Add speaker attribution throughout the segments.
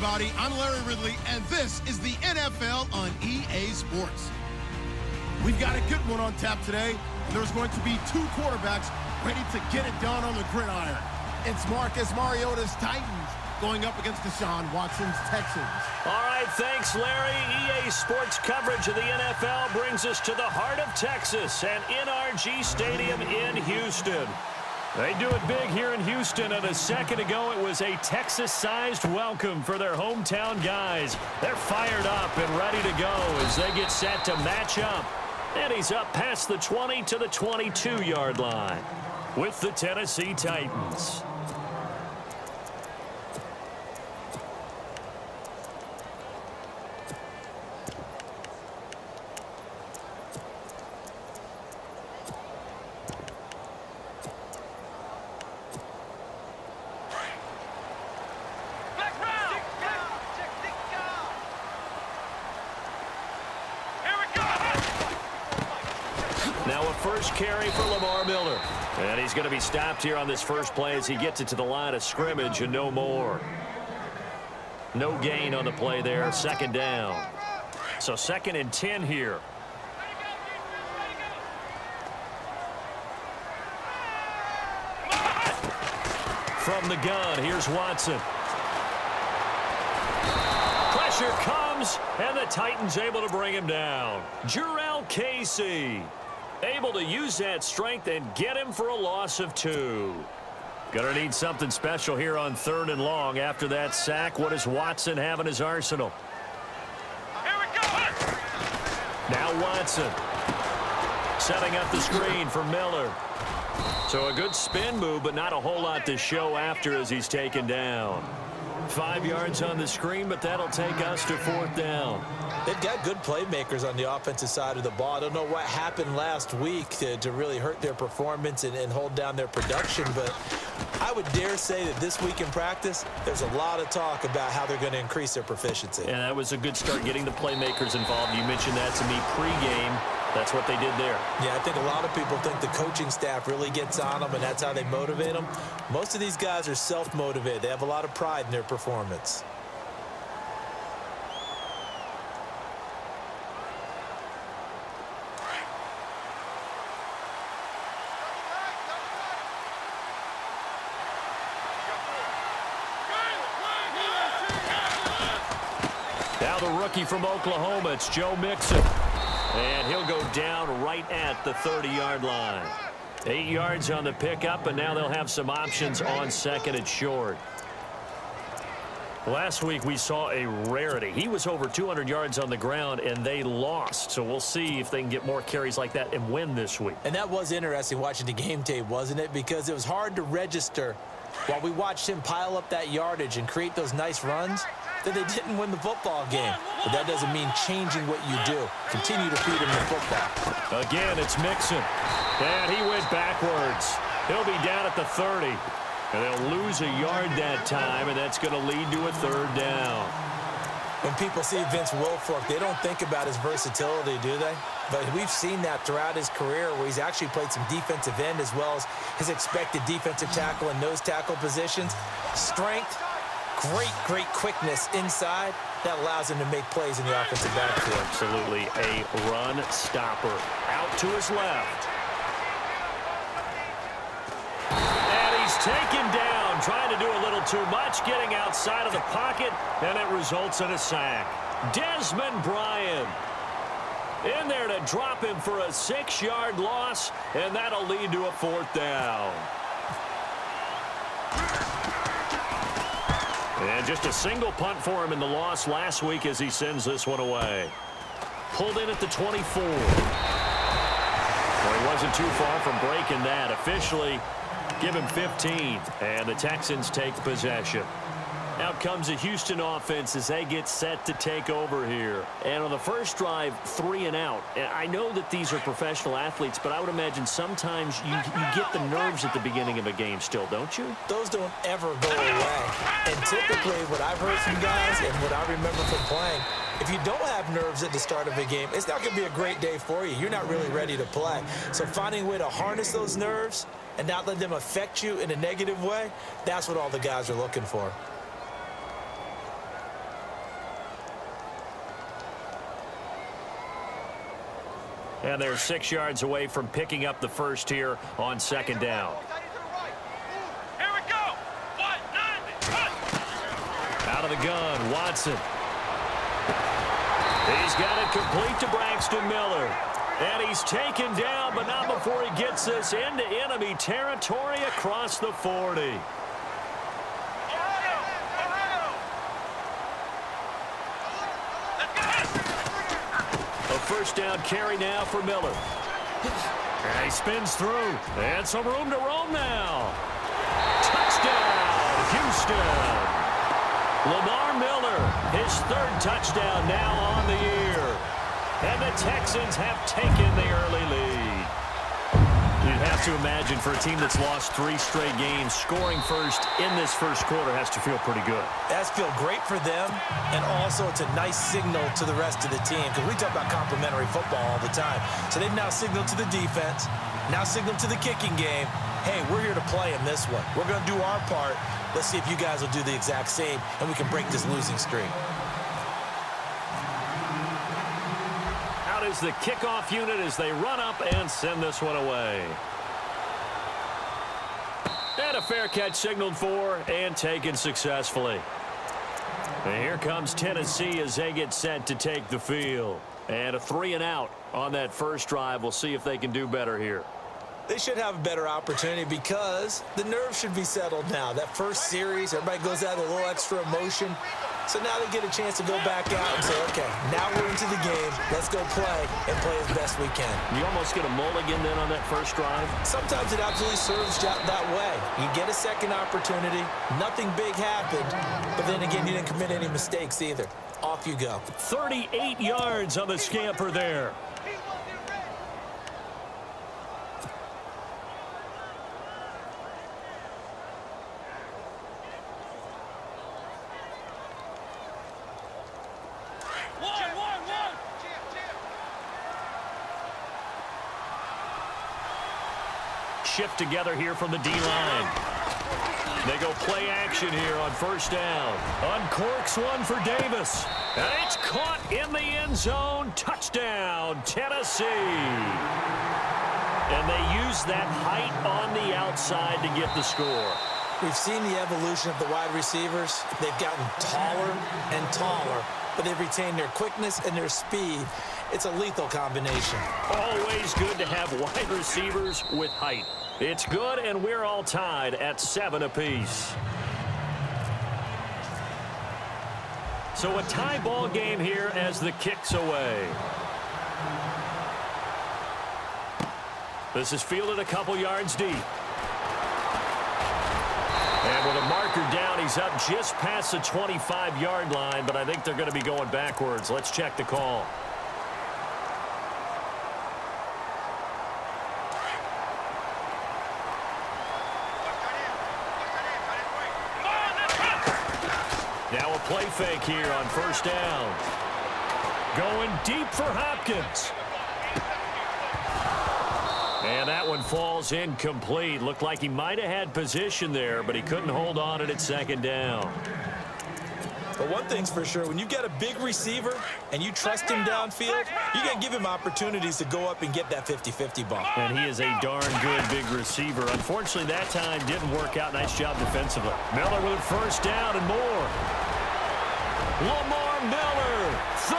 Speaker 1: everybody. I'm Larry Ridley, and this is the NFL on EA Sports. We've got a good one on tap today, and there's going to be two quarterbacks ready to get it done on the gridiron. It's Marcus Mariota's Titans going up against Deshaun Watson's Texans.
Speaker 2: All right, thanks, Larry. EA Sports coverage of the NFL brings us to the heart of Texas and NRG Stadium in Houston. They do it big here in Houston, and a second ago it was a Texas-sized welcome for their hometown guys. They're fired up and ready to go as they get set to match up. And he's up past the 20 to the 22-yard line with the Tennessee Titans. Now a first carry for Lamar Miller. And he's going to be stopped here on this first play as he gets it to the line of scrimmage and no more. No gain on the play there. Second down. So 2nd and 10 here. From the gun, here's Watson. Pressure comes, and the Titans able to bring him down. Jurrell Casey able to use that strength and get him for a loss of 2. Gonna need something special here on 3rd and long after that sack. What does Watson have in his arsenal?
Speaker 3: Here we go.
Speaker 2: Now Watson setting up the screen for Miller. So a good spin move, but not a whole lot to show after as he's taken down. 5 yards on the screen, but that'll take us to 4th down.
Speaker 4: They've got good playmakers on the offensive side of the ball. I don't know what happened last week to really hurt their performance and hold down their production, but I would dare say that this week in practice, there's a lot of talk about how they're going to increase their proficiency.
Speaker 2: And that was a good start getting the playmakers involved. You mentioned that to me pregame. That's what they did there.
Speaker 4: Yeah, I think a lot of people think the coaching staff really gets on them, and that's how they motivate them. Most of these guys are self-motivated. They have a lot of pride in their performance.
Speaker 2: Now the rookie from Oklahoma, it's Joe Mixon. And he'll go down right at the 30-yard line. 8 yards on the pickup, and now they'll have some options on 2nd and short. Last week we saw a rarity. He was over 200 yards on the ground, and they lost. So we'll see if they can get more carries like that and win this week.
Speaker 4: And that was interesting watching the game tape, wasn't it? Because it was hard to register while we watched him pile up that yardage and create those nice runs that they didn't win the football game. But that doesn't mean changing what you do. Continue to feed him the football.
Speaker 2: Again, it's Mixon. And he went backwards. He'll be down at the 30. And they'll lose a yard that time, and that's going to lead to a 3rd down.
Speaker 4: When people see Vince Wilfork, they don't think about his versatility, do they? But we've seen that throughout his career where he's actually played some defensive end as well as his expected defensive tackle and nose tackle positions. Strength, great quickness inside that allows him to make plays in the offensive backfield.
Speaker 2: Absolutely a run stopper. Out to his left. And he's taken down, trying to do a little too much, getting outside of the pocket, and it results in a sack. Desmond Bryant in there to drop him for a 6-yard loss, and that'll lead to a 4th down. And just a single punt for him in the loss last week as he sends this one away. Pulled in at the 24. Well, he wasn't too far from breaking that. Officially, give him 15, and the Texans take possession. Out comes the Houston offense as they get set to take over here. And on the first drive, 3 and out. And I know that these are professional athletes, but I would imagine sometimes you get the nerves at the beginning of a game still, don't you?
Speaker 4: Those don't ever go away. And typically what I've heard from guys and what I remember from playing, if you don't have nerves at the start of a game, it's not going to be a great day for you. You're not really ready to play. So finding a way to harness those nerves and not let them affect you in a negative way, that's what all the guys are looking for.
Speaker 2: And they're 6 yards away from picking up the first here on second down.
Speaker 3: Here we go. 1-9.
Speaker 2: Out of the gun, Watson. He's got it complete to Braxton Miller. And he's taken down, but not before he gets this into enemy territory across the 40. A first down carry now for Miller. And he spins through. And some room to roam now. Touchdown, Houston. Lamar Miller, his third touchdown now on the year. And the Texans have taken the early lead. You'd have to imagine for a team that's lost 3 straight games, scoring first in this first quarter has to feel pretty good.
Speaker 4: That's feel great for them, and also it's a nice signal to the rest of the team, because we talk about complimentary football all the time. So they've now signaled to the defense, now signaled to the kicking game, hey, we're here to play in this one. We're going to do our part. Let's see if you guys will do the exact same, and we can break this losing streak.
Speaker 2: Out is the kickoff unit as they run up and send this one away. And a fair catch signaled for and taken successfully. And here comes Tennessee as they get set to take the field. And a 3-and-out on that first drive. We'll see if they can do better here.
Speaker 4: They should have a better opportunity because the nerves should be settled now. That first series, everybody goes out with a little extra emotion. So now they get a chance to go back out and say, okay, now we're into the game. Let's go play and play as best we can.
Speaker 2: You almost get a mulligan then on that first drive?
Speaker 4: Sometimes it absolutely serves that way. You get a second opportunity. Nothing big happened. But then again, you didn't commit any mistakes either. Off you go.
Speaker 2: 38 yards on the scamper there. Shift together here from the D-line. They go play action here on first down. Uncorks one for Davis. And it's caught in the end zone. Touchdown, Tennessee. And they use that height on the outside to get the score.
Speaker 4: We've seen the evolution of the wide receivers. They've gotten taller and taller, but they've retained their quickness and their speed. It's a lethal combination.
Speaker 2: Always good to have wide receivers with height. It's good, and we're all tied at 7 apiece. So a tie ball game here as the kick's away. This is fielded a couple yards deep. And with a marker down, he's up just past the 25-yard line, but I think they're going to be going backwards. Let's check the call. Now a play fake here on first down. Going deep for Hopkins. And that one falls incomplete. Looked like he might have had position there, but he couldn't hold on to it at second down.
Speaker 4: But one thing's for sure, when you've got a big receiver and you trust him downfield, you got to give him opportunities to go up and get that 50-50 ball.
Speaker 2: And he is a darn good big receiver. Unfortunately, that time didn't work out. Nice job defensively. Miller with a first down and more. Lamar Miller, 30.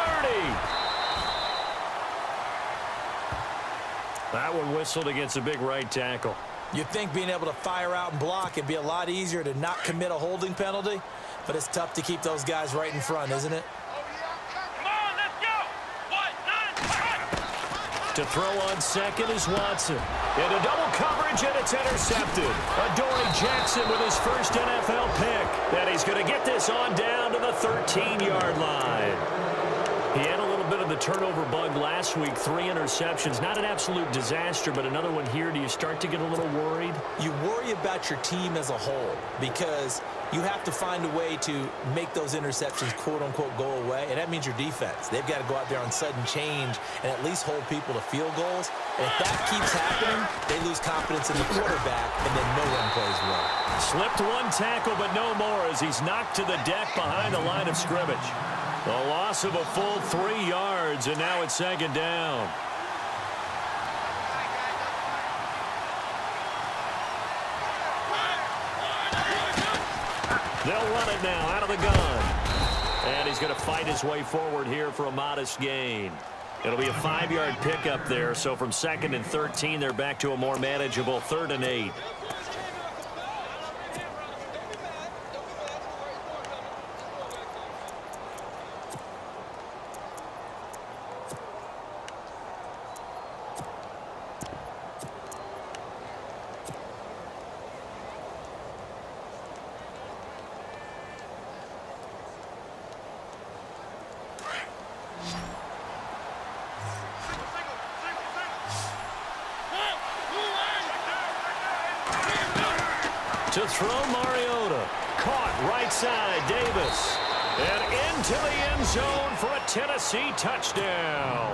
Speaker 2: That one whistled against a big right tackle.
Speaker 4: You'd think being able to fire out and block it'd be a lot easier to not commit a holding penalty, but it's tough to keep those guys right in front, isn't it?
Speaker 3: Come on, let's go. 1-9.
Speaker 2: To throw on second is Watson. Into double coverage, and it's intercepted. Adoree Jackson with his first NFL pick. And he's going to get this on down to the 13-yard line. He had a little bit of the turnover bug last week, 3 interceptions. Not an absolute disaster, but another one here. Do you start to get a little worried?
Speaker 4: You worry about your team as a whole because you have to find a way to make those interceptions, quote-unquote, go away, and that means your defense. They've got to go out there on sudden change and at least hold people to field goals. And if that keeps happening, they lose confidence in the quarterback, and then no one plays well.
Speaker 2: Slipped one tackle, but no more as he's knocked to the deck behind the line of scrimmage. A loss of a full 3 yards, and now it's second down. They'll run it now out of the gun. And he's going to fight his way forward here for a modest gain. It'll be a 5-yard pickup there. So from 2nd and 13, they're back to a more manageable 3rd and 8. To throw, Mariota. Caught right side, Davis. And into the end zone for a Tennessee touchdown.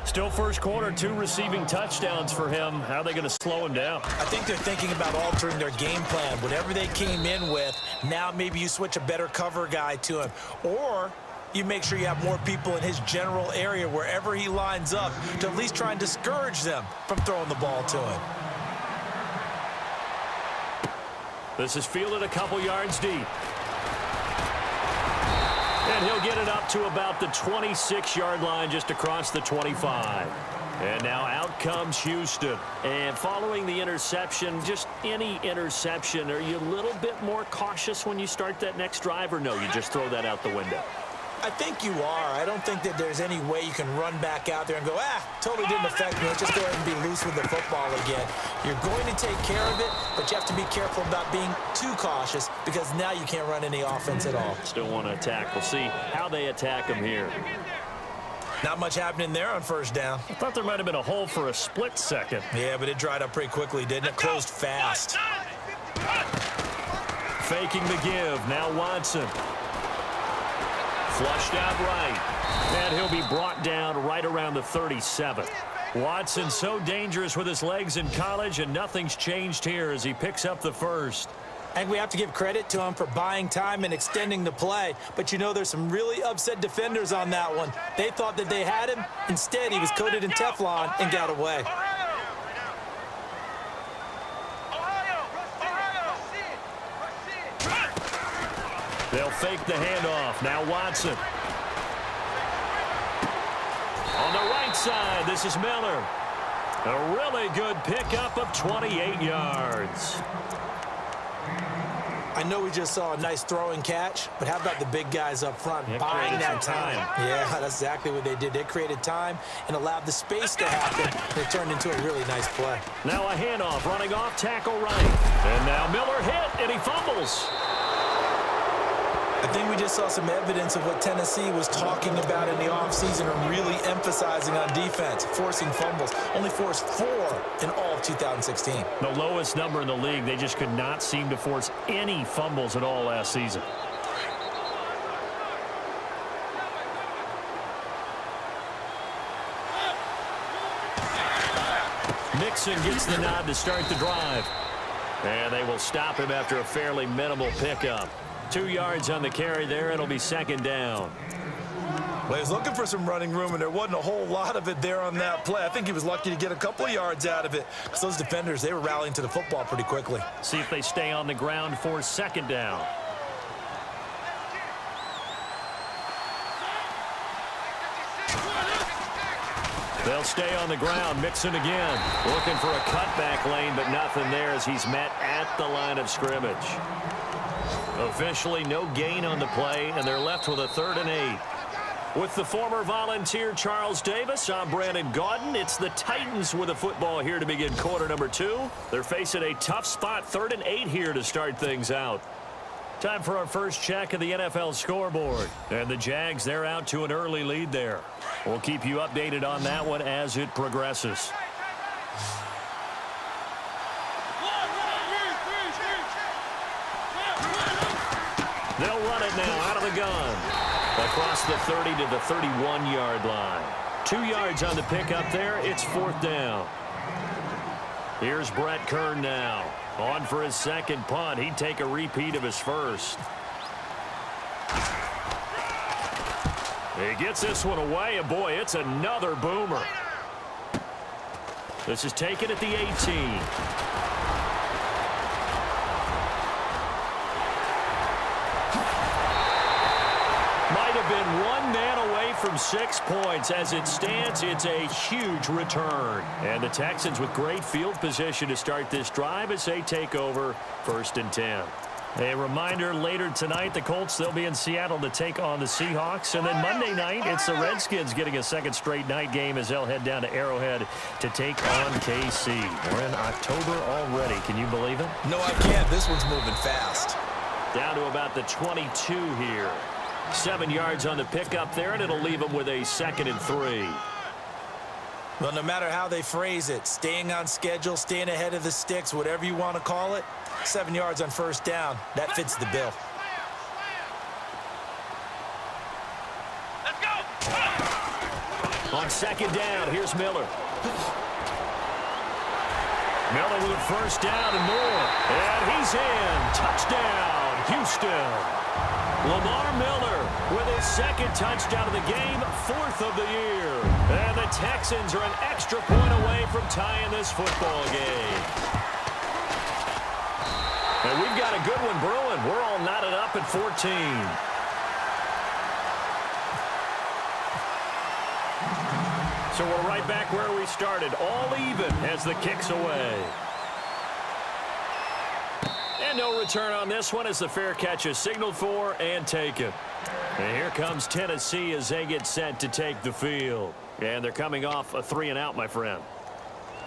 Speaker 2: Still first quarter, 2 receiving touchdowns for him. How are they going to slow him down?
Speaker 4: I think they're thinking about altering their game plan. Whatever they came in with, now maybe you switch a better cover guy to him. Or you make sure you have more people in his general area wherever he lines up to at least try and discourage them from throwing the ball to him.
Speaker 2: This is fielded a couple yards deep. And he'll get it up to about the 26-yard line, just across the 25. And now out comes Houston. And following the interception, just any interception, are you a little bit more cautious when you start that next drive, or no, you just throw that out the window?
Speaker 4: I think you are. I don't think that there's any way you can run back out there and go, totally didn't affect me. Let's just go ahead and be loose with the football again. You're going to take care of it, but you have to be careful about being too cautious because now you can't run any offense at all.
Speaker 2: Still want to attack. We'll see how they attack him here.
Speaker 4: Not much happening there on first down.
Speaker 2: I thought there might have been a hole for a split second.
Speaker 4: Yeah, but it dried up pretty quickly, didn't it? Closed fast.
Speaker 2: Faking the give. Now Watson. Flushed out right. And he'll be brought down right around the 37. Watson so dangerous with his legs in college, and nothing's changed here as he picks up the first.
Speaker 4: And we have to give credit to him for buying time and extending the play. But, you know, there's some really upset defenders on that one. They thought that they had him. Instead, he was coated in Teflon and got away.
Speaker 2: They'll fake the handoff. Now Watson. On the right side, this is Miller. A really good pickup of 28 yards.
Speaker 4: I know we just saw a nice throwing catch, but how about the big guys up front buying that time? Yeah, that's exactly what they did. They created time and allowed the space to happen, and it turned into a really nice play.
Speaker 2: Now a handoff, running off, tackle right. And now Miller hit, and he fumbles.
Speaker 4: I think we just saw some evidence of what Tennessee was talking about in the offseason and really emphasizing on defense, forcing fumbles. Only forced 4 in all of 2016.
Speaker 2: The lowest number in the league. They just could not seem to force any fumbles at all last season. Mixon gets the nod to start the drive. And they will stop him after a fairly minimal pickup. 2 yards on the carry there. It'll be second down.
Speaker 4: Well, he was looking for some running room, and there wasn't a whole lot of it there on that play. I think he was lucky to get a couple of yards out of it because those defenders, they were rallying to the football pretty quickly.
Speaker 2: See if they stay on the ground for second down. They'll stay on the ground. Mixon again. Looking for a cutback lane, but nothing there as he's met at the line of scrimmage. Officially no gain on the play, and they're left with a 3rd and 8. With the former Volunteer Charles Davis, I'm Brandon Gaudin. It's the Titans with the football here to begin quarter number 2. They're facing a tough spot, 3rd and 8 here to start things out. Time for our first check of the NFL scoreboard. And the Jags, they're out to an early lead there. We'll keep you updated on that one as it progresses. They'll run it now out of the gun. Across the 30 to the 31-yard line. 2 yards on the pickup there. It's 4th down. Here's Brett Kern now. On for his second punt. He'd take a repeat of his first. He gets this one away, and boy, it's another boomer. This is taken at the 18. from 6 points. As it stands, it's a huge return. And the Texans with great field position to start this drive as they take over 1st and 10. A reminder, later tonight, the Colts, they'll be in Seattle to take on the Seahawks. And then Monday night, it's the Redskins getting a second straight night game as they'll head down to Arrowhead to take on KC. We're in October already. Can you believe it?
Speaker 4: No, I can't. This one's moving fast.
Speaker 2: Down to about the 22 here. 7 yards on the pickup there, and it'll leave them with a 2nd and 3.
Speaker 4: Well, no matter how they phrase it, staying on schedule, staying ahead of the sticks, whatever you want to call it, 7 yards on 1st down, that fits the bill.
Speaker 3: Let's go.
Speaker 2: On 2nd down, here's Miller. Miller with a 1st down and more. And he's in. Touchdown, Houston. Lamar Miller with his 2nd touchdown of the game, 4th of the year. And the Texans are an extra point away from tying this football game. And we've got a good one brewing. We're all knotted up at 14. So we're right back where we started, all even as the kick's away. And no return on this one as the fair catch is signaled for and taken. And here comes Tennessee as they get set to take the field. And they're coming off a 3-and-out, my friend.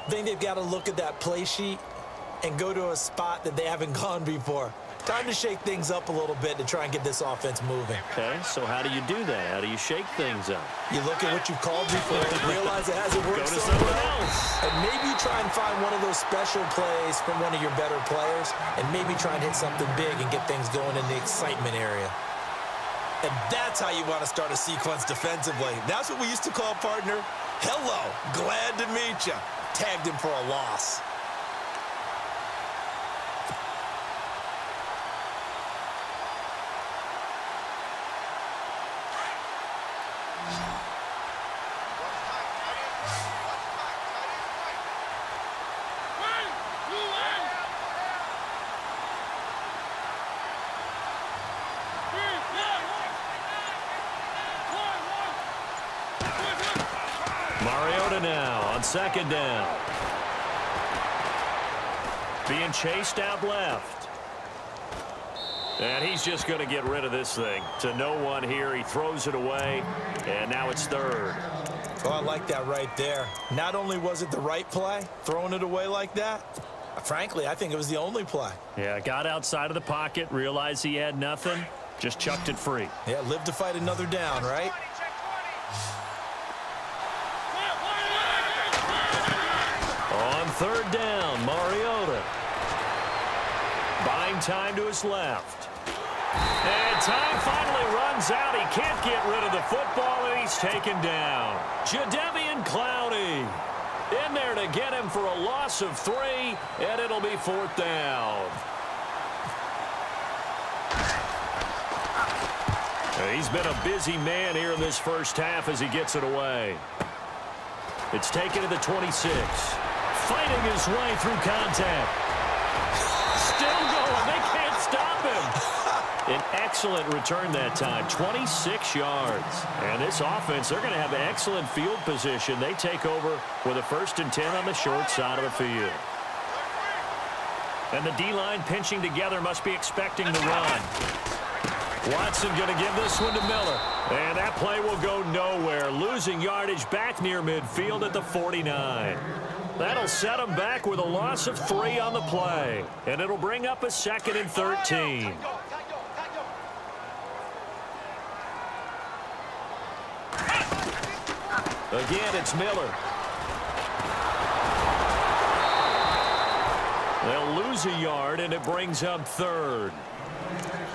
Speaker 4: I think they've got to look at that play sheet and go to a spot that they haven't gone before. Time to shake things up a little bit to try and get this offense moving.
Speaker 2: Okay, so how do you do that? How do you shake things up?
Speaker 4: You look at what you've called before, realize it hasn't worked
Speaker 2: Go to
Speaker 4: so
Speaker 2: someone
Speaker 4: well,
Speaker 2: else.
Speaker 4: and maybe try and find one of those special plays from one of your better players, and maybe try and hit something big and get things going in the excitement area. And that's how you want to start a sequence defensively. That's what we used to call, partner, hello, glad to meet you. Tagged him for a loss.
Speaker 2: Mariota now on 2nd down. Being chased out left. And he's just going to get rid of this thing. To no one here. He throws it away. And now it's 3rd.
Speaker 4: Oh, I like that right there. Not only was it the right play, throwing it away like that, frankly, I think it was the only play.
Speaker 2: Yeah, got outside of the pocket, realized he had nothing, just chucked it free.
Speaker 4: Yeah, live to fight another down, right?
Speaker 2: On 3rd down, Mariota. Buying time to his left. And time finally runs out. He can't get rid of the football, and he's taken down. Jadeveon Clowney in there to get him for a loss of 3, and it'll be 4th down. He's been a busy man here in this first half as he gets it away. It's taken to the 26. Fighting his way through contact. Still going. They can't stop him. An excellent return that time. 26 yards. And this offense, they're going to have excellent field position. They take over with a 1st and 10 on the short side of the field. And the D-line pinching together must be expecting the run. Watson going to give this one to Miller. And that play will go nowhere. Losing yardage back near midfield at the 49. That'll set him back with a loss of 3 on the play. And it'll bring up a 2nd and 13. Again, it's Miller. They'll lose a yard, and it brings up 3rd.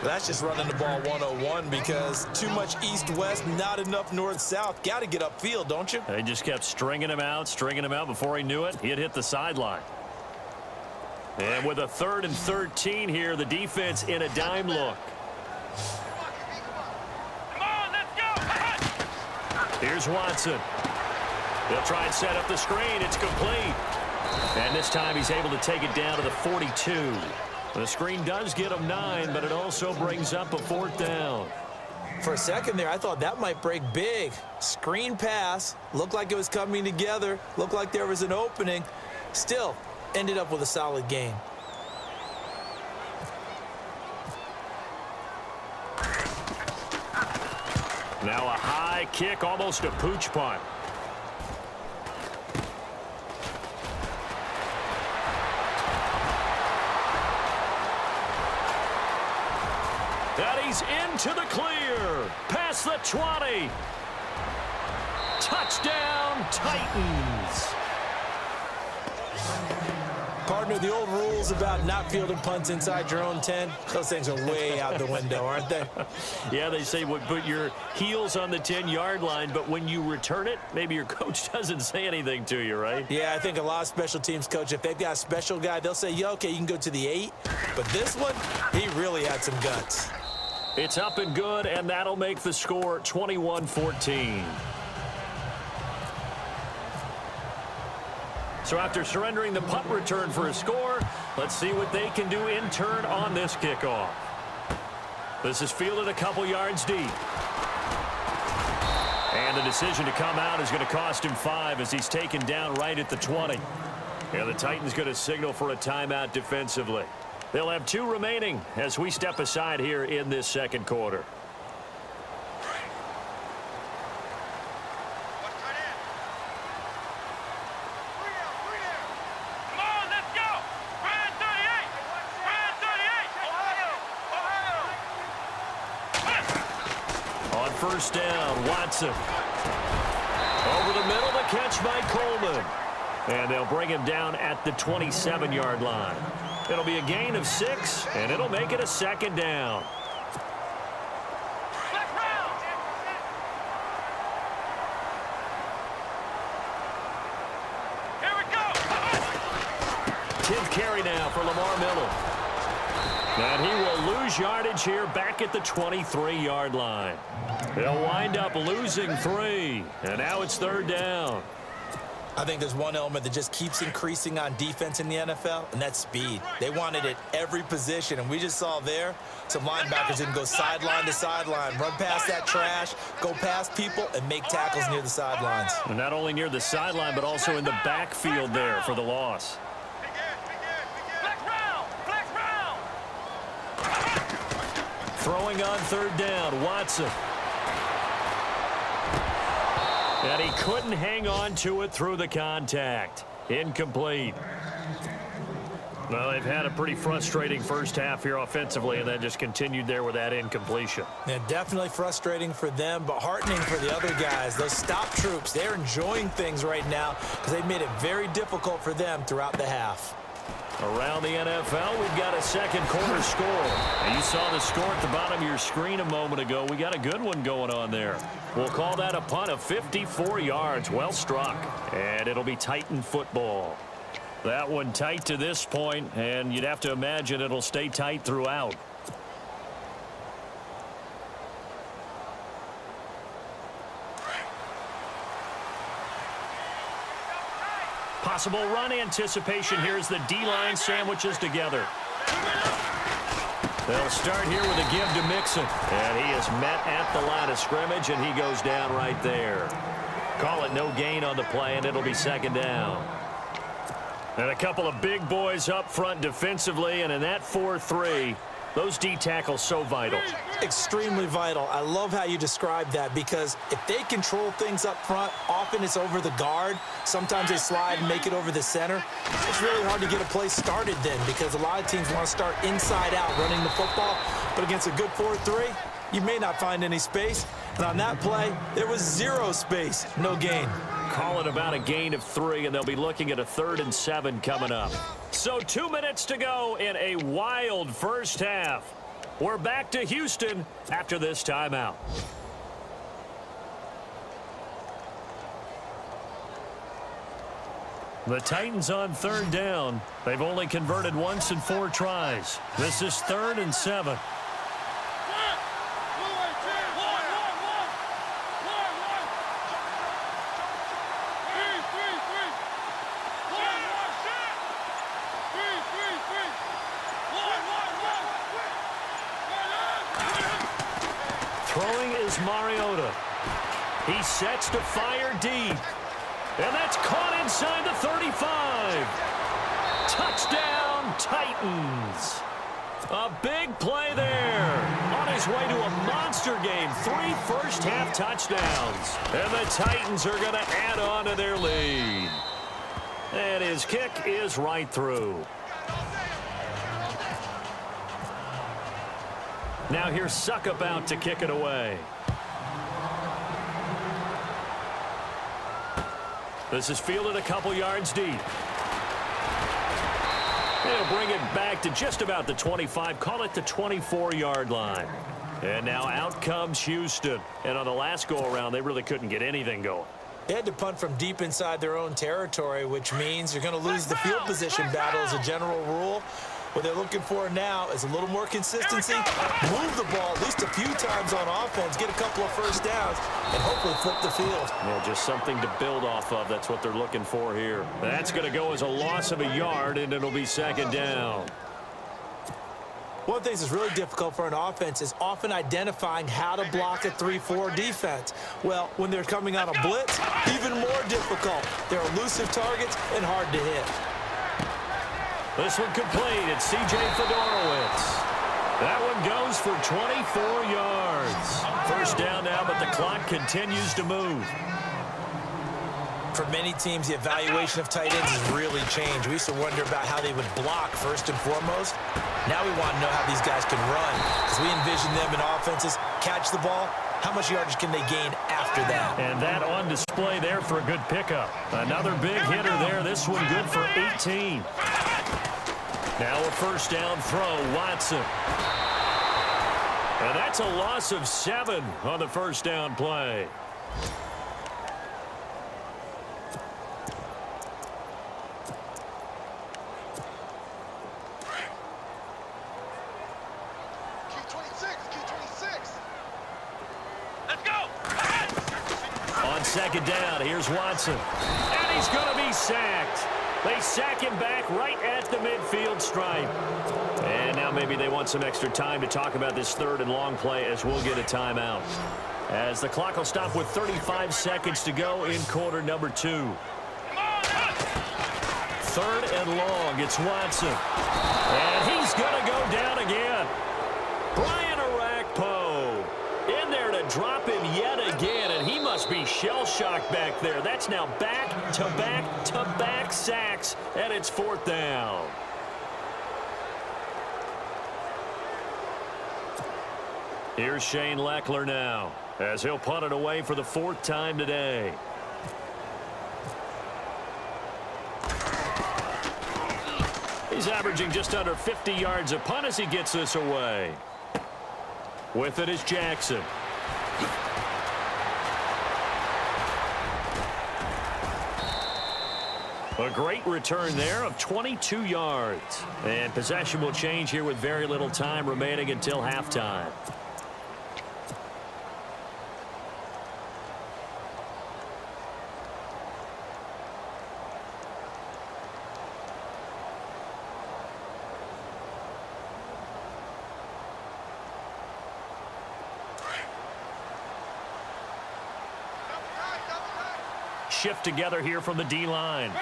Speaker 4: That's just running the ball 101 because too much east-west, not enough north-south. Got to get upfield, don't you?
Speaker 2: They just kept stringing him out. Before he knew it, he had hit the sideline. And with a 3rd and 13 here, the defense in a dime look.
Speaker 3: Come on, let's go.
Speaker 2: Here's Watson. They'll try and set up the screen. It's complete. And this time he's able to take it down to the 42. The screen does get him 9, but it also brings up a 4th down.
Speaker 4: For a second there, I thought that might break big. Screen pass. Looked like it was coming together. Looked like there was an opening. Still, ended up with a solid gain.
Speaker 2: Now a high kick, almost a pooch punt. And he's into the clear. Past the 20. Touchdown, Titans.
Speaker 4: Partner, the old rules about not fielding punts inside your own 10, those things are way out the window, aren't they?
Speaker 2: Yeah, they say put your heels on the 10-yard line, but when you return it, maybe your coach doesn't say anything to you, right?
Speaker 4: Yeah, I think a lot of special teams coach, if they've got a special guy, they'll say, yeah, okay, you can go to the 8. But this one, he really had some guts.
Speaker 2: It's up and good, and that'll make the score 21-14. So after surrendering the punt return for a score, let's see what they can do in turn on this kickoff. This is fielded a couple yards deep. And the decision to come out is going to cost him 5 as he's taken down right at the 20. And the Titans going to signal for a timeout defensively. They'll have 2 remaining as we step aside here in this second quarter. First down, Watson. Over the middle, the catch by Coleman. And they'll bring him down at the 27-yard line. It'll be a gain of 6, and it'll make it a second down.
Speaker 3: Here we go.
Speaker 2: 10th carry now for Lamar Miller. And he will lose yardage here back at the 23-yard line. They'll wind up losing 3, and now it's third down.
Speaker 4: I think there's one element that just keeps increasing on defense in the NFL, and that's speed. They want it at every position, and we just saw there some linebackers that can go sideline to sideline, run past that trash, go past people, and make tackles near the sidelines.
Speaker 2: And not only near the sideline, but also in the backfield there for the loss. Throwing on third down, Watson. And he couldn't hang on to it through the contact. Incomplete. Well, they've had a pretty frustrating first half here offensively, and then just continued there with that incompletion.
Speaker 4: Yeah, definitely frustrating for them, but heartening for the other guys. Those stop troops, they're enjoying things right now because they've made it very difficult for them throughout the half.
Speaker 2: Around the NFL, we've got a second quarter score. And you saw the score at the bottom of your screen a moment ago. We got a good one going on there. We'll call that a punt of 54 yards. Well struck. And it'll be Titan football. That one tight to this point, and you'd have to imagine it'll stay tight throughout. Possible run anticipation here as the D-line sandwiches together. They'll start here with a give to Mixon. And he is met at the line of scrimmage, and he goes down right there. Call it no gain on the play, and it'll be second down. And a couple of big boys up front defensively, and in that 4-3, those D tackles so vital.
Speaker 4: Extremely vital. I love how you describe that because if they control things up front, often it's over the guard. Sometimes they slide and make it over the center. It's really hard to get a play started then because a lot of teams want to start inside out running the football. But against a good 4-3, you may not find any space. And on that play, there was 0 space, no gain.
Speaker 2: Call it about a gain of 3, and they'll be looking at a 3rd and 7 coming up. So 2 minutes to go in a wild first half. We're back to Houston after this timeout. The Titans on third down. They've only converted once in 4 tries. This is 3rd and 7. Throwing Here's Mariota. He sets to fire deep. And that's caught inside the 35. Touchdown, Titans. A big play there. On his way to a monster game. 3 first-half touchdowns. And the Titans are going to add on to their lead. And his kick is right through. Now here's Suckup out to kick it away. This is fielded a couple yards deep. They'll bring it back to just about the 25, call it the 24-yard line. And now out comes Houston. And on the last go-around, they really couldn't get anything going.
Speaker 4: They had to punt from deep inside their own territory, which means you're going to lose the field position battle as a general rule. What they're looking for now is a little more consistency, move the ball at least a few times on offense, get a couple of first downs, and hopefully flip the field.
Speaker 2: Yeah, just something to build off of. That's what they're looking for here. That's going to go as a loss of a yard, and it'll be second down.
Speaker 4: One of the things that's really difficult for an offense is often identifying how to block a 3-4 defense. Well, when they're coming on a blitz, even more difficult. They're elusive targets and hard to hit.
Speaker 2: This one complete. It's C.J. Fedorowicz. That one goes for 24 yards. First down now, but the clock continues to move.
Speaker 4: For many teams, the evaluation of tight ends has really changed. We used to wonder about how they would block first and foremost. Now we want to know how these guys can run. As we envision them in offenses, catch the ball, how much yardage can they gain after that?
Speaker 2: And that on display there for a good pickup. Another big hitter there. This one good for 18. Now a first down throw, Watson. And that's a loss of 7 on the first down play.
Speaker 3: Let's go.
Speaker 2: On second down, here's Watson. And he's going to be sacked. They sack him back right at the midfield stripe. And now maybe they want some extra time to talk about this third and long play as we'll get a timeout. As the clock will stop with 35 seconds to go in quarter number 2. Third and long, it's Watson. And he's going to go down again. Brian Orakpo in there to drop him yet again, and he must be shell-shocked back there. That's now back-to-back-to-back sacks, and it's fourth down. Here's Shane Leckler now, as he'll punt it away for the 4th time today. He's averaging just under 50 yards a punt as he gets this away. With it is Jackson. A great return there of 22 yards. And possession will change here with very little time remaining until halftime. Shift together here from the D-line.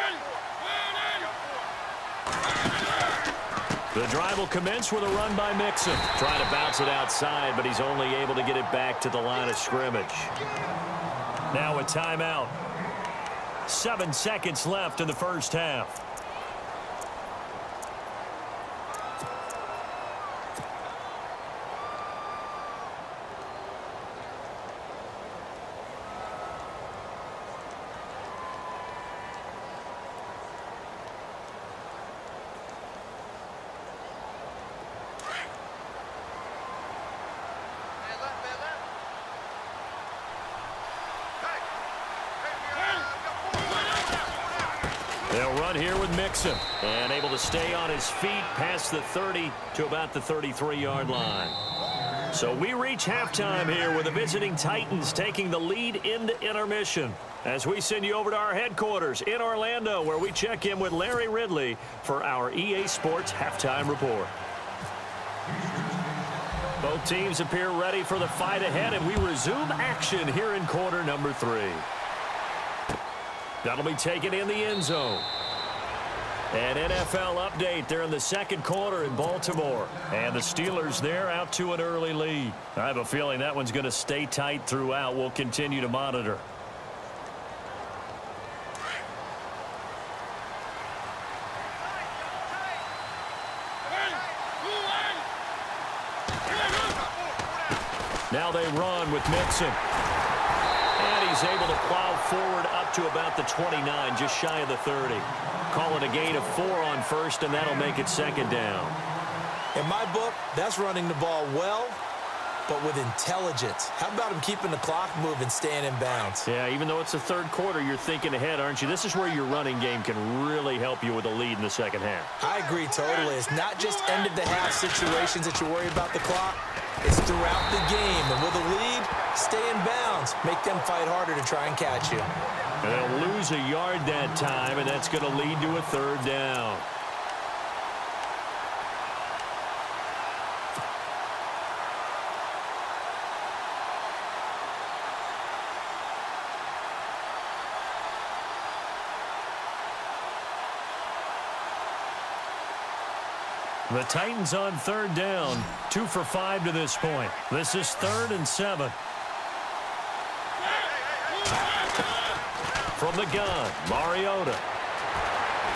Speaker 2: The drive will commence with a run by Mixon. Trying to bounce it outside, but he's only able to get it back to the line of scrimmage. Now a timeout. 7 seconds left in the first half. They'll run here with Mixon, and able to stay on his feet past the 30 to about the 33-yard line. So we reach halftime here with the visiting Titans taking the lead into intermission as we send you over to our headquarters in Orlando, where we check in with Larry Ridley for our EA Sports Halftime Report. Both teams appear ready for the fight ahead, and we resume action here in quarter number 3. That'll be taken in the end zone. An NFL update there in the second quarter in Baltimore. And the Steelers there out to an early lead. I have a feeling that one's going to stay tight throughout. We'll continue to monitor. Now they run with Mixon. And he's able to plow forward up to about the 29, just shy of the 30. Call it a gain of 4 on first, and that'll make it second down.
Speaker 4: In my book, that's running the ball well, but with intelligence. How about him keeping the clock moving, staying in bounds?
Speaker 2: Yeah, even though it's the third quarter, you're thinking ahead, aren't you? This is where your running game can really help you with a lead in the second half.
Speaker 4: I agree totally. It's not just end-of-the-half situations that you worry about the clock. It's throughout the game. And with a lead, stay in bounds. Make them fight harder to try and catch you.
Speaker 2: And they'll lose a yard that time, and that's going to lead to a third down. The Titans on third down, 2 for 5 to this point. This is 3rd and 7. From the gun, Mariota.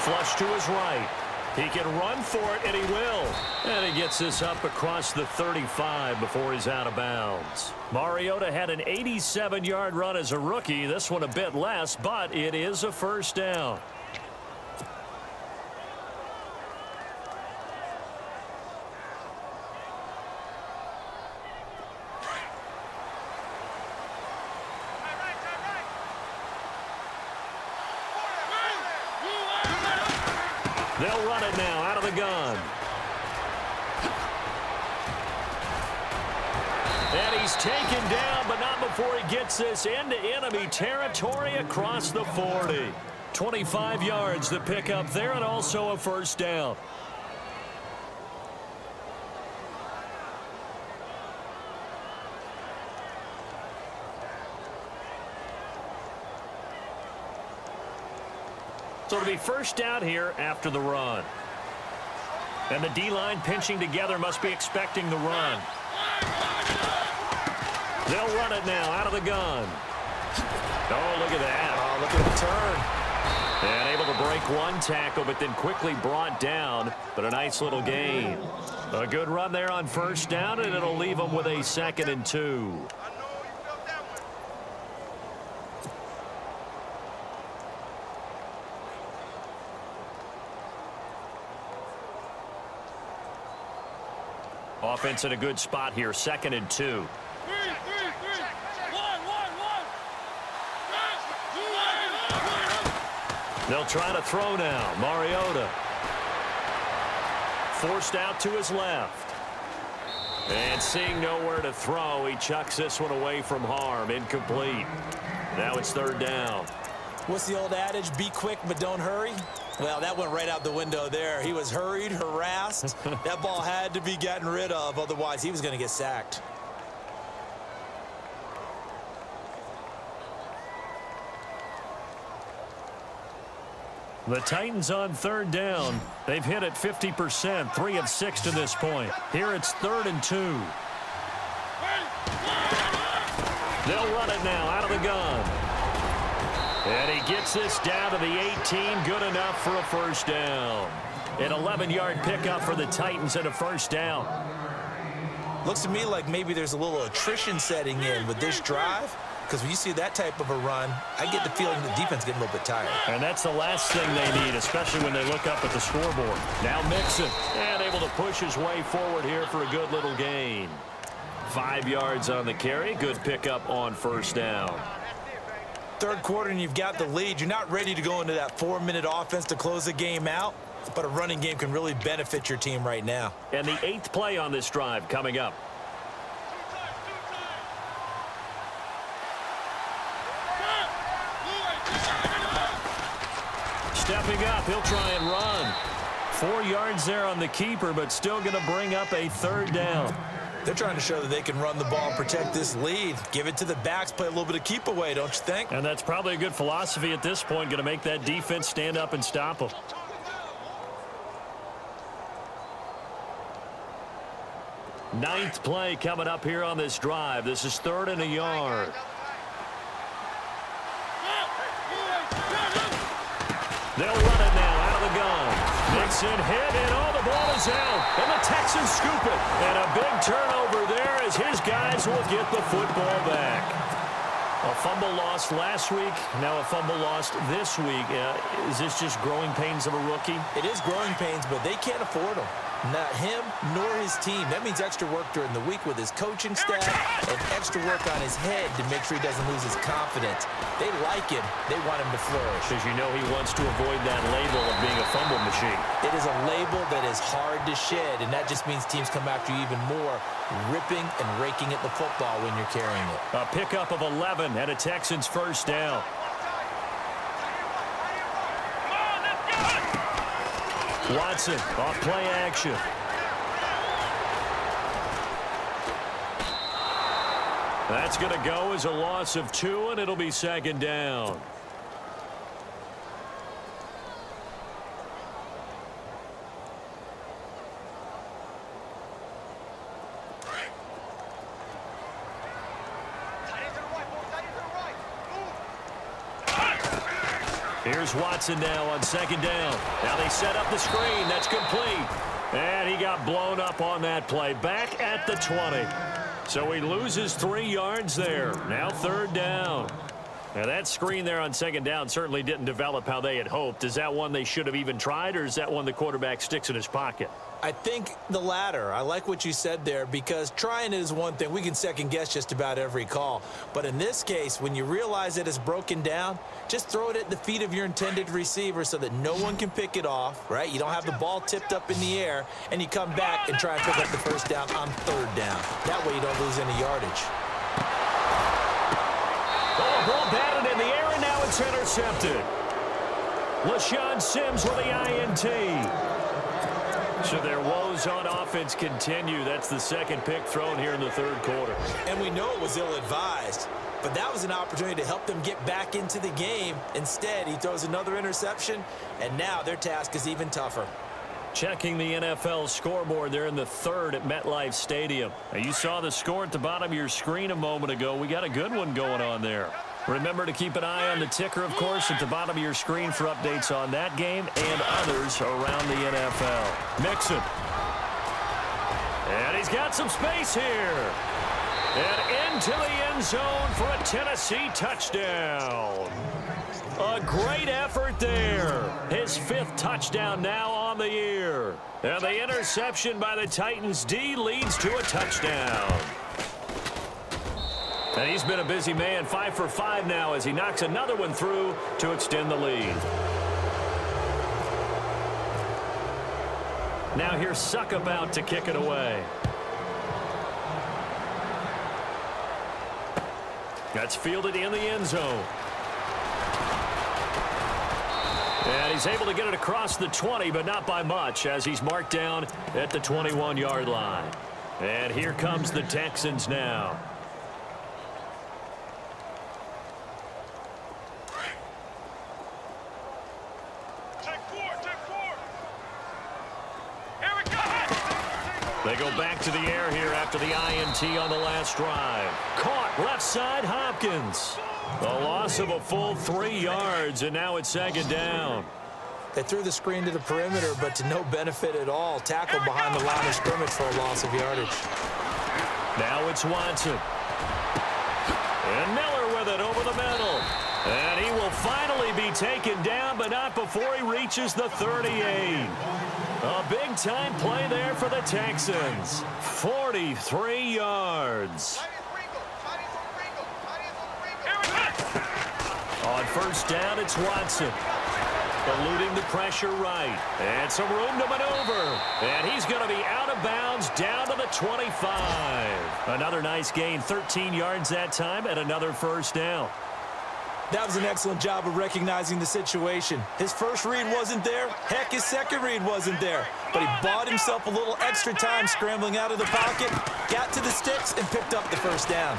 Speaker 2: Flush to his right. He can run for it, and he will. And he gets this up across the 35 before he's out of bounds. Mariota had an 87-yard run as a rookie. This one a bit less, but it is a first down. They'll run it now out of the gun. And he's taken down, but not before he gets this into enemy territory across the 40. 25 yards the pickup there, and also a first down. So it'll be first down here after the run. And the D-line pinching together must be expecting the run. They'll run it now out of the gun. Oh, look at that.
Speaker 4: Oh, look at the turn.
Speaker 2: And able to break one tackle, but then quickly brought down. But a nice little gain. A good run there on first down, and it'll leave them with a 2nd and 2. Offense in a good spot here, 2nd and 2. They'll try to throw now. Mariota. Forced out to his left. And seeing nowhere to throw, he chucks this one away from harm. Incomplete. Now it's 3rd down.
Speaker 4: What's the old adage? Be quick, but don't hurry. Well, that went right out the window there. He was hurried, harassed. That ball had to be gotten rid of, otherwise he was going to get sacked.
Speaker 2: The Titans on 3rd down. They've hit it 50%, 3 of 6 to this point. Here it's 3rd and 2. They'll run it now out of the gun. And he gets this down to the 18, good enough for a first down. An 11-yard pickup for the Titans and a first down.
Speaker 4: Looks to me like maybe there's a little attrition setting in with this drive, because when you see that type of a run, I get the feeling the defense getting a little bit tired.
Speaker 2: And that's the last thing they need, especially when they look up at the scoreboard. Now Mixon, and able to push his way forward here for a good little gain. 5 yards on the carry, good pickup on first down.
Speaker 4: Third quarter and you've got the lead. You're not ready to go into that 4-minute offense to close the game out, but a running game can really benefit your team right now.
Speaker 2: And the 8th play on this drive coming up. Stepping up, he'll try and run. 4 yards there on the keeper, but still going to bring up a 3rd down.
Speaker 4: They're trying to show that they can run the ball and protect this lead. Give it to the backs, play a little bit of keep away, don't you think?
Speaker 2: And that's probably a good philosophy at this point, going to make that defense stand up and stop them. Ninth play coming up here on this drive. This is 3rd and a yard. They'll run it now out of the gun. Mixon hit, and all the ball is out. And the Texans scoop it. And a big turnover there as his guys will get the football back. A fumble lost last week, now a fumble lost this week. Is this just growing pains of a rookie?
Speaker 4: It is growing pains, but they can't afford them. Not him nor his team. That means extra work during the week with his coaching staff and extra work on his head to make sure he doesn't lose his confidence. They like him. They want him to flourish.
Speaker 2: Because you know he wants to avoid that label of being a fumble machine.
Speaker 4: It is a label that is hard to shed, and that just means teams come after you even more, ripping and raking at the football when you're carrying it.
Speaker 2: A pickup of 11 and a Texans first down. Watson off play action. That's going to go as a loss of 2, and it'll be 2nd down. Here's Watson now on 2nd down. Now they set up the screen. That's complete. And he got blown up on that play. Back at the 20. So he loses 3 yards there. Now 3rd down. Now that screen there on 2nd down certainly didn't develop how they had hoped. Is that one they should have even tried, or is that one the quarterback sticks in his pocket?
Speaker 4: I think the latter. I like what you said there, because trying it is one thing. We can second guess just about every call. But in this case, when you realize it is broken down, just throw it at the feet of your intended receiver so that no one can pick it off, right? You don't have the ball tipped up in the air, and you come back and try and pick up the 1st down on 3rd down. That way you don't lose any yardage.
Speaker 2: Oh, ball batted in the air, and now it's intercepted. LaShawn Sims with the INT. So their woes on offense continue. That's the 2nd pick thrown here in the 3rd quarter.
Speaker 4: And we know it was ill-advised, but that was an opportunity to help them get back into the game. Instead, he throws another interception, and now their task is even tougher.
Speaker 2: Checking the NFL scoreboard there in the 3rd at MetLife Stadium. Now, you saw the score at the bottom of your screen a moment ago. We got a good one going on there. Remember to keep an eye on the ticker, of course, at the bottom of your screen for updates on that game and others around the NFL. Mixon. And he's got some space here. And into the end zone for a Tennessee touchdown. A great effort there. His 5th touchdown now on the year. And the interception by the Titans D leads to a touchdown. And he's been a busy man, 5 for 5 now as he knocks another one through to extend the lead. Now here's Suckup out to kick it away. That's fielded in the end zone. And he's able to get it across the 20, but not by much, as he's marked down at the 21-yard line. And here comes the Texans now. They go back to the air here after the INT on the last drive. Caught left side, Hopkins. A loss of a full 3 yards, and now it's 2nd down.
Speaker 4: They threw the screen to the perimeter, but to no benefit at all. Tackled behind the line of scrimmage for a loss of yardage.
Speaker 2: Now it's Watson. And Miller with it over the middle. And he will finally be taken down, but not before he reaches the 38. A big-time play there for the Texans. 43 yards. On 1st down, it's Watson. Eluding the pressure right. And some room to maneuver. And he's going to be out of bounds down to the 25. Another nice gain, 13 yards that time, and another 1st down.
Speaker 4: That was an excellent job of recognizing the situation. His first read wasn't there. Heck, his second read wasn't there. But he bought himself a little extra time scrambling out of the pocket, got to the sticks, and picked up the first down.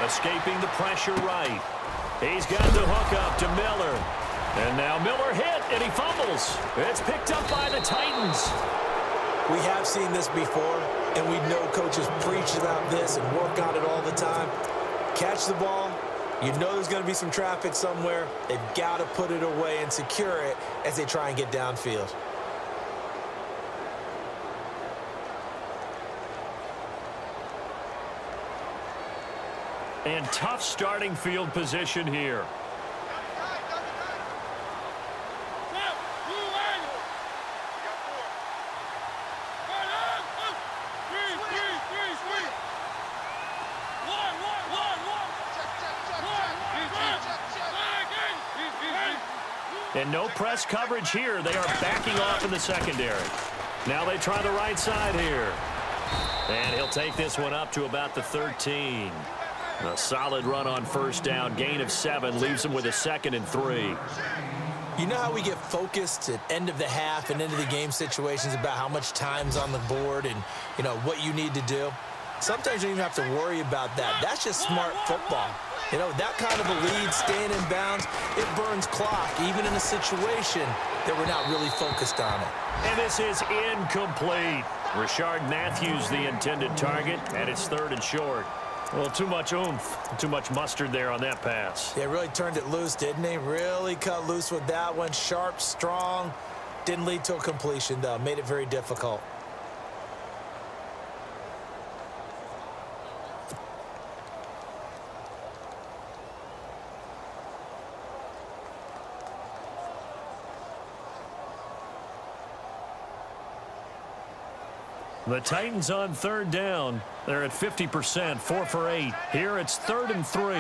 Speaker 2: Escaping the pressure right. He's got the hook up to Miller. And now Miller hit, and he fumbles. It's picked up by the Titans.
Speaker 4: We have seen this before, and we know coaches preach about this and work on it all the time. Catch the ball. You know there's going to be some traffic somewhere. They've got to put it away and secure it as they try and get downfield.
Speaker 2: And tough starting field position here. And no press coverage here. They are backing off in the secondary. Now they try the right side here. And he'll take this one up to about the 13. A solid run on first down. Gain of 7 leaves him with a 2nd and 3.
Speaker 4: You know how we get focused at end of the half and into the game situations about how much time's on the board and, you know, what you need to do? Sometimes you don't even have to worry about that. That's just smart football. You know, that kind of a lead, staying in bounds, it burns clock, even in a situation that we're not really focused on it.
Speaker 2: And this is incomplete. Rashard Matthews, the intended target, and it's 3rd and short. Well, too much oomph, too much mustard there on that pass.
Speaker 4: Yeah, really turned it loose, didn't he? Really cut loose with that one. Sharp, strong. Didn't lead to a completion, though. Made it very difficult.
Speaker 2: The Titans on 3rd down. They're at 50%, 4 for 8. Here it's 3rd and 3.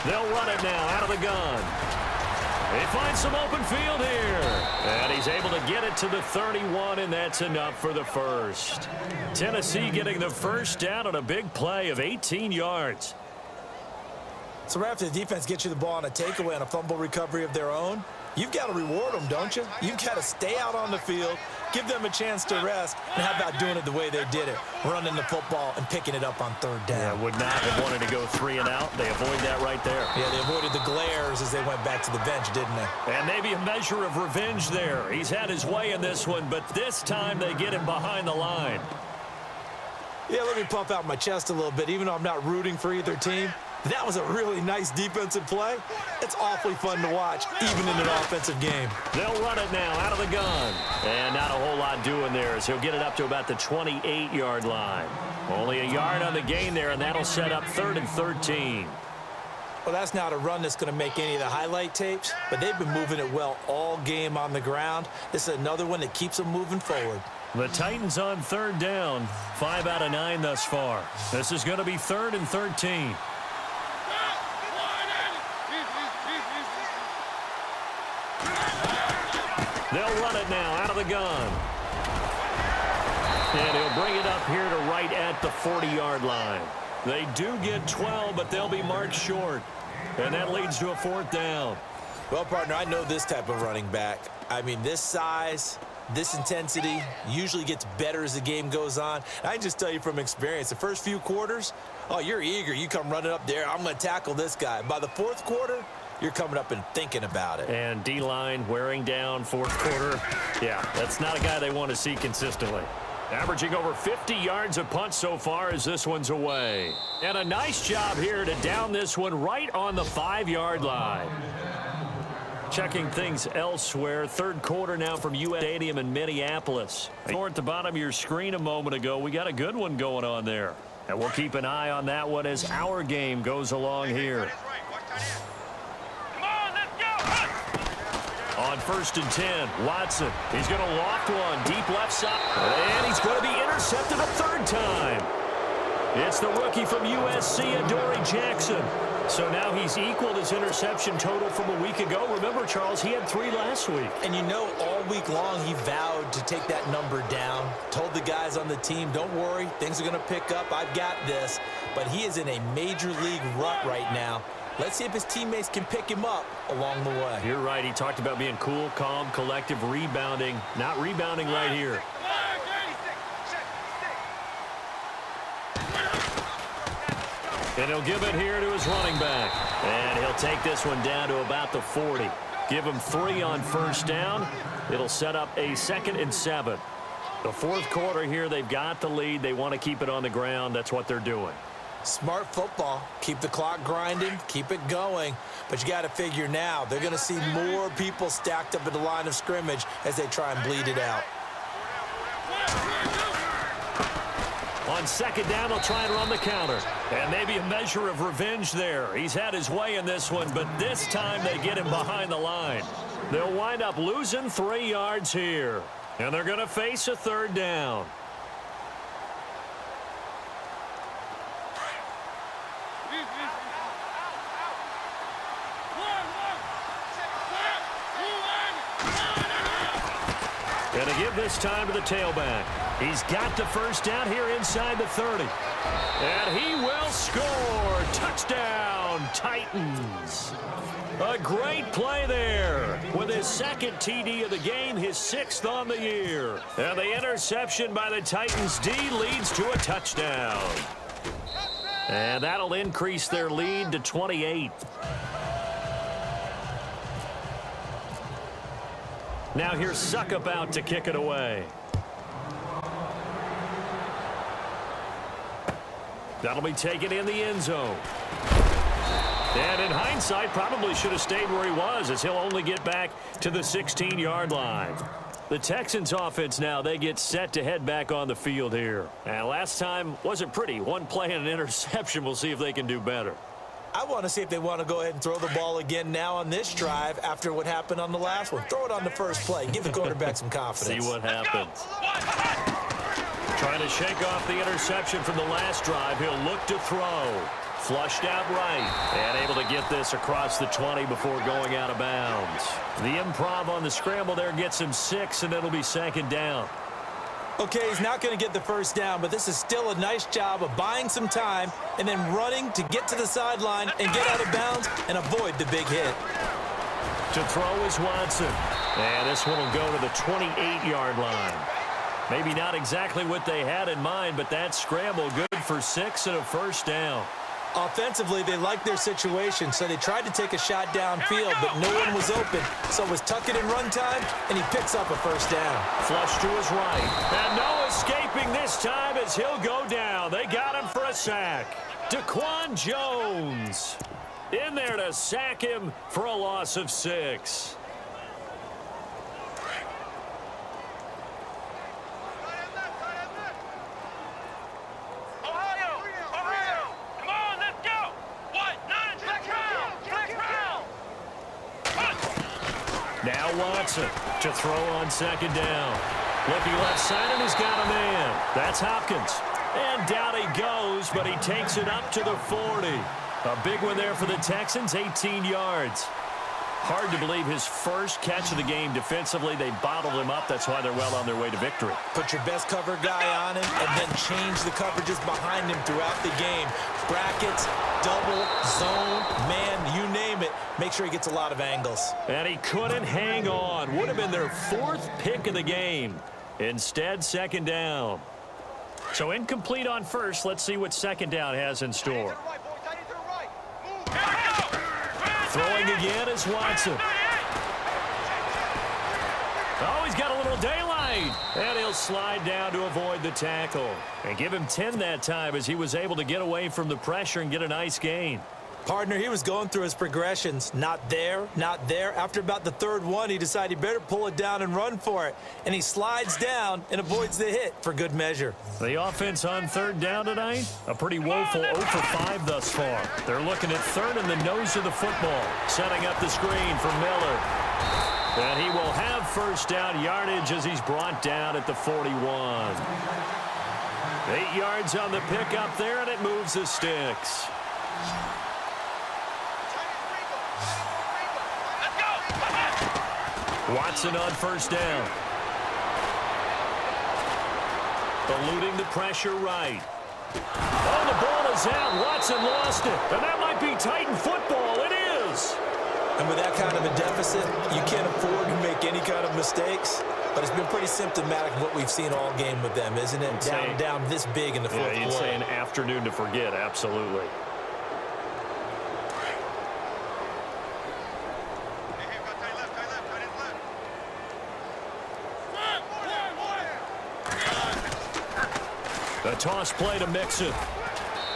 Speaker 2: They'll run it now out of the gun. They find some open field here. And he's able to get it to the 31, and that's enough for the first. Tennessee getting the first down on a big play of 18 yards.
Speaker 4: So right after the defense gets you the ball on a takeaway and a fumble recovery of their own, you've got to reward them, don't you? You've got to stay out on the field, give them a chance to rest, and how about doing it the way they did it, running the football and picking it up on 3rd down.
Speaker 2: Yeah, would not have wanted to go 3 and out. They avoid that right there.
Speaker 4: Yeah, they avoided the glares as they went back to the bench, didn't they?
Speaker 2: And maybe a measure of revenge there. He's had his way in this one, but this time they get him behind the line.
Speaker 4: Yeah, let me puff out my chest a little bit, even though I'm not rooting for either team. That was a really nice defensive play. It's awfully fun to watch, even in an offensive game.
Speaker 2: They'll run it now out of the gun. And not a whole lot doing there as he'll get it up to about the 28-yard line. Only a yard on the gain there, and that'll set up 3rd and 13.
Speaker 4: Well, that's not a run that's going to make any of the highlight tapes, but they've been moving it well all game on the ground. This is another one that keeps them moving forward.
Speaker 2: The Titans on 3rd down, 5 out of 9 thus far. This is going to be 3rd and 13. They'll run it now out of the gun. And he'll bring it up here to right at the 40-yard line. They do get 12, but they'll be marked short. And that leads to a 4th down.
Speaker 4: Well, partner, I know this type of running back. I mean, this size, this intensity usually gets better as the game goes on. I can just tell you from experience, the first few quarters, oh, you're eager. You come running up there, I'm going to tackle this guy. By the 4th quarter, you're coming up and thinking about it.
Speaker 2: And D-line wearing down 4th quarter. Yeah, that's not a guy they want to see consistently. Averaging over 50 yards a punt so far as this one's away. And a nice job here to down this one right on the 5-yard line. Checking things elsewhere. 3rd quarter now from US Stadium in Minneapolis. At the bottom of your screen a moment ago, we got a good one going on there. And we'll keep an eye on that one as our game goes along here. On 1st and 10, Watson. He's going to loft one deep left side. And he's going to be intercepted a 3rd time. It's the rookie from USC, Adoree Jackson. So now he's equaled his interception total from a week ago. Remember, Charles, he had 3 last week.
Speaker 4: And you know, all week long he vowed to take that number down. Told the guys on the team, don't worry, things are going to pick up. I've got this. But he is in a major league rut right now. Let's see if his teammates can pick him up along the way.
Speaker 2: You're right. He talked about being cool, calm, collective, rebounding. Not rebounding right here. And he'll give it here to his running back. And he'll take this one down to about the 40. Give him 3 on first down. It'll set up a 2nd and 7. The 4th quarter here, they've got the lead. They want to keep it on the ground. That's what they're doing.
Speaker 4: Smart football. Keep the clock grinding. Keep it going. But you got to figure now, they're going to see more people stacked up at the line of scrimmage as they try and bleed it out.
Speaker 2: On 2nd down, they'll try and run the counter. And maybe a measure of revenge there. He's had his way in this one, but this time they get him behind the line. They'll wind up losing 3 yards here. And they're going to face a 3rd down. Going to give this time to the tailback. He's got the first down here inside the 30. And he will score. Touchdown, Titans. A great play there. With his 2nd TD of the game, his 6th on the year. And the interception by the Titans D leads to a touchdown. And that'll increase their lead to 28. Now here's Suckup out to kick it away. That'll be taken in the end zone. And in hindsight, probably should have stayed where he was, as he'll only get back to the 16-yard line. The Texans offense now, they get set to head back on the field here. And last time wasn't pretty. 1 play and an interception. We'll see if they can do better.
Speaker 4: I want to see if they want to go ahead and throw the ball again now on this drive after what happened on the last one. Throw it on the first play. Give the quarterback some confidence.
Speaker 2: See what happens. Trying to shake off the interception from the last drive. He'll look to throw. Flushed out right. And able to get this across the 20 before going out of bounds. The improv on the scramble there gets him 6, and it'll be 2nd down.
Speaker 4: Okay, he's not going to get the first down, but this is still a nice job of buying some time and then running to get to the sideline and get out of bounds and avoid the big hit.
Speaker 2: To throw is Watson. And this one will go to the 28-yard line. Maybe not exactly what they had in mind, but that scramble good for 6 and a first down.
Speaker 4: Offensively, they liked their situation, so they tried to take a shot downfield, but no one was open. So it was tuck it in run time, and he picks up a first down.
Speaker 2: Flush to his right. And no escaping this time as he'll go down. They got him for a sack. Daquan Jones in there to sack him for a loss of 6. Now Watson to throw on 2nd down. Looking left side, and he's got a man. That's Hopkins. And down he goes, but he takes it up to the 40. A big one there for the Texans, 18 yards. Hard to believe his first catch of the game defensively. They bottled him up. That's why they're well on their way to victory.
Speaker 4: Put your best cover guy on him and then change the coverages behind him throughout the game. Brackets, double, zone, man, you name it. Make sure he gets a lot of angles.
Speaker 2: And he couldn't hang on. Would have been their 4th pick of the game. Instead, 2nd down. So incomplete on first. Let's see what 2nd down has in store. Throwing again is Watson. Oh, he's got a little daylight. And he'll slide down to avoid the tackle. And give him 10 that time as he was able to get away from the pressure and get a nice gain.
Speaker 4: Partner, he was going through his progressions. Not there, not there. After about the 3rd one, he decided he better pull it down and run for it. And he slides down and avoids the hit for good measure.
Speaker 2: The offense on 3rd down tonight, a pretty woeful 0 for 5 thus far. They're looking at 3rd in the nose of the football. Setting up the screen for Miller. And he will have first down yardage as he's brought down at the 41. 8 yards on the pickup there, and it moves the sticks. Watson on first down. Eluding the pressure right. Oh, the ball is out. Watson lost it. And that might be Titan football. It is.
Speaker 4: And with that kind of a deficit, you can't afford to make any kind of mistakes. But it's been pretty symptomatic of what we've seen all game with them, isn't it? Down this big in the fourth quarter.
Speaker 2: You'd say an afternoon to forget, absolutely. A toss play to Mixon.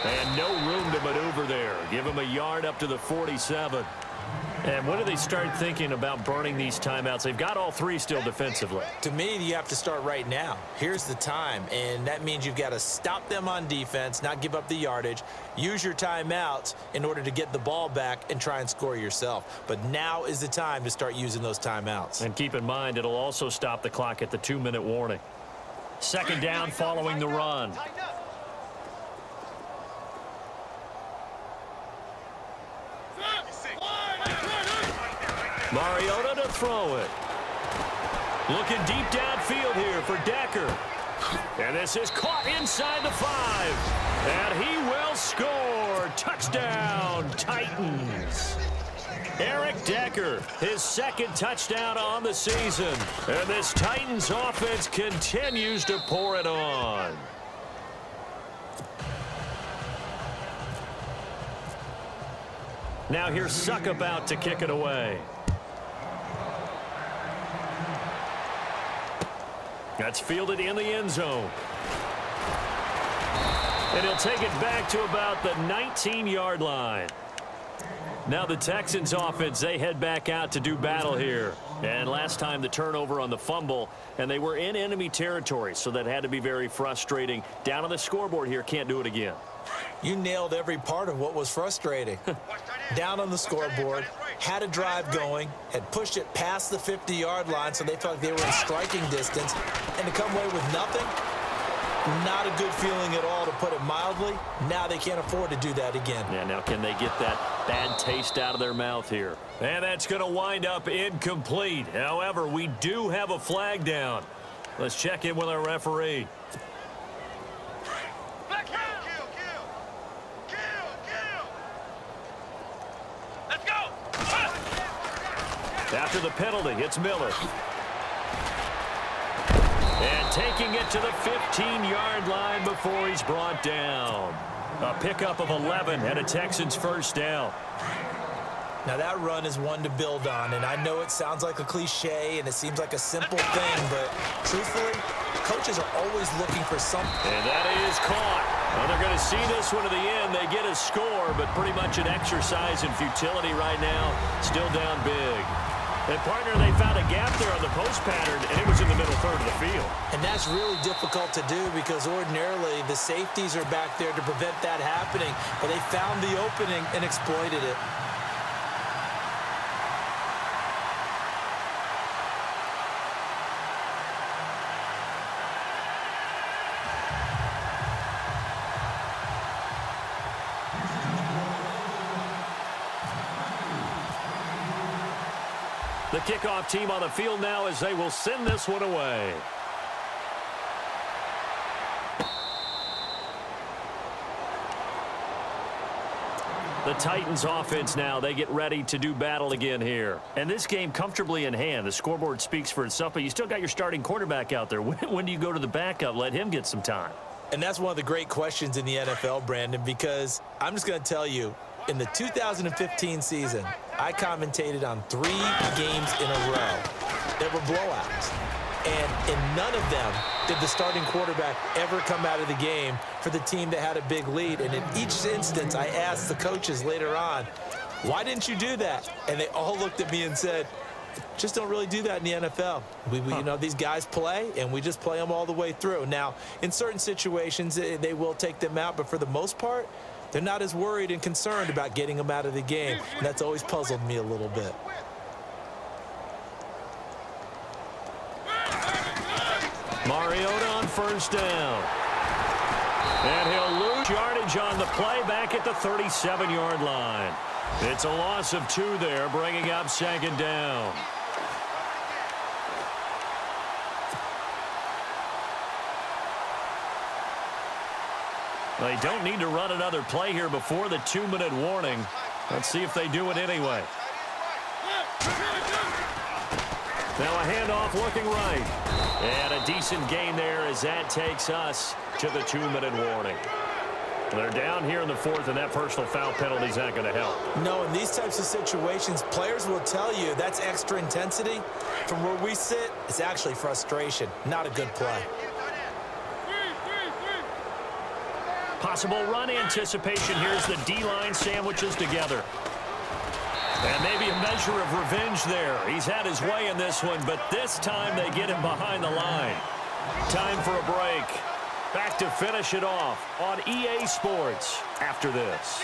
Speaker 2: And no room to maneuver there. Give him a yard up to the 47. And when do they start thinking about burning these timeouts? They've got all three still defensively.
Speaker 4: To me, you have to start right now. Here's the time, and that means you've got to stop them on defense, not give up the yardage, use your timeouts in order to get the ball back and try and score yourself. But now is the time to start using those timeouts.
Speaker 2: And keep in mind, it'll also stop the clock at the 2-minute warning. Second down following the run. Mariota to throw it. Looking deep downfield here for Decker. And this is caught inside the 5. And he will score. Touchdown, Titans. Eric Decker, his second touchdown on the season. And this Titans offense continues to pour it on. Now here's Suckup out to kick it away. That's fielded in the end zone. And he'll take it back to about the 19-yard line. Now the Texans offense, they head back out to do battle here. And last time the turnover on the fumble, and they were in enemy territory, so that had to be very frustrating. Down on the scoreboard here, can't do it again.
Speaker 4: You nailed every part of what was frustrating. Down on the scoreboard, had a drive going, had pushed it past the 50-yard line so they felt like they were in striking distance, and to come away with nothing, not a good feeling at all, to put it mildly. Now they can't afford to do that again.
Speaker 2: Yeah, now can they get that bad taste out of their mouth here? And that's going to wind up incomplete. However, we do have a flag down. Let's check in with our referee. After the penalty, it's Miller. And taking it to the 15-yard line before he's brought down. A pickup of 11 and a Texans first down.
Speaker 4: Now that run is one to build on, and I know it sounds like a cliche and it seems like a simple thing, but truthfully, coaches are always looking for something.
Speaker 2: And that is caught. Well, they're going to see this one to the end. They get a score, but pretty much an exercise in futility right now. Still down big. And, partner, they found a gap there on the post pattern, and it was in the middle third of the field.
Speaker 4: And that's really difficult to do because ordinarily the safeties are back there to prevent that happening, but they found the opening and exploited it.
Speaker 2: The kickoff team on the field now as they will send this one away. The Titans offense now, they get ready to do battle again here. And this game comfortably in hand. The scoreboard speaks for itself, but you still got your starting quarterback out there. When do you go to the backup? Let him get some time.
Speaker 4: And that's one of the great questions in the NFL, Brandon, because I'm just going to tell you, in the 2015 season, I commentated on 3 games in a row that were blowouts. And in none of them did the starting quarterback ever come out of the game for the team that had a big lead. And in each instance, I asked the coaches later on, why didn't you do that? And they all looked at me and said, just don't really do that in the NFL. You know, these guys play, and we just play them all the way through. Now, in certain situations, they will take them out, but for the most part, they're not as worried and concerned about getting them out of the game. And that's always puzzled me a little bit.
Speaker 2: Mariota on first down. And he'll lose yardage on the play back at the 37-yard line. It's a loss of 2 there, bringing up 2nd down. They don't need to run another play here before the 2-minute warning. Let's see if they do it anyway. Now a handoff looking right. And a decent gain there as that takes us to the 2-minute warning. They're down here in the 4th, and that personal foul penalty is not going to help.
Speaker 4: No, in these types of situations, players will tell you that's extra intensity. From where we sit, it's actually frustration, not a good play.
Speaker 2: Possible run anticipation. Here's the D-line sandwiches together. And maybe a measure of revenge there. He's had his way in this one, but this time they get him behind the line. Time for a break. Back to finish it off on EA Sports after this.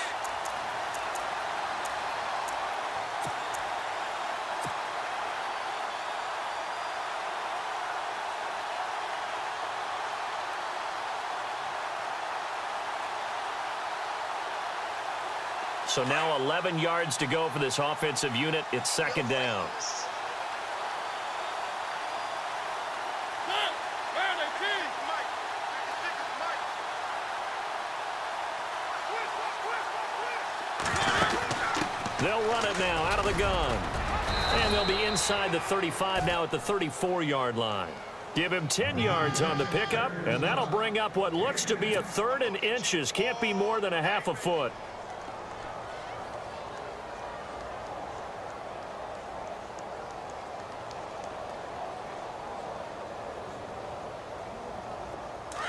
Speaker 2: So now 11 yards to go for this offensive unit. It's 2nd down. They'll run it now out of the gun. And they'll be inside the 35 now at the 34-yard line. Give him 10 yards on the pickup, and that'll bring up what looks to be a 3rd and inches. Can't be more than a half a foot.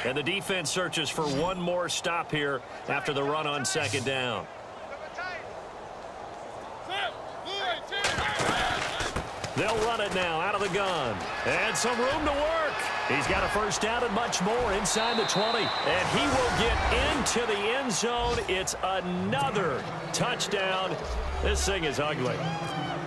Speaker 2: And the defense searches for one more stop here after the run on 2nd down. They'll run it now out of the gun. And some room to work. He's got a 1st down and much more inside the 20. And he will get into the end zone. It's another touchdown. This thing is ugly.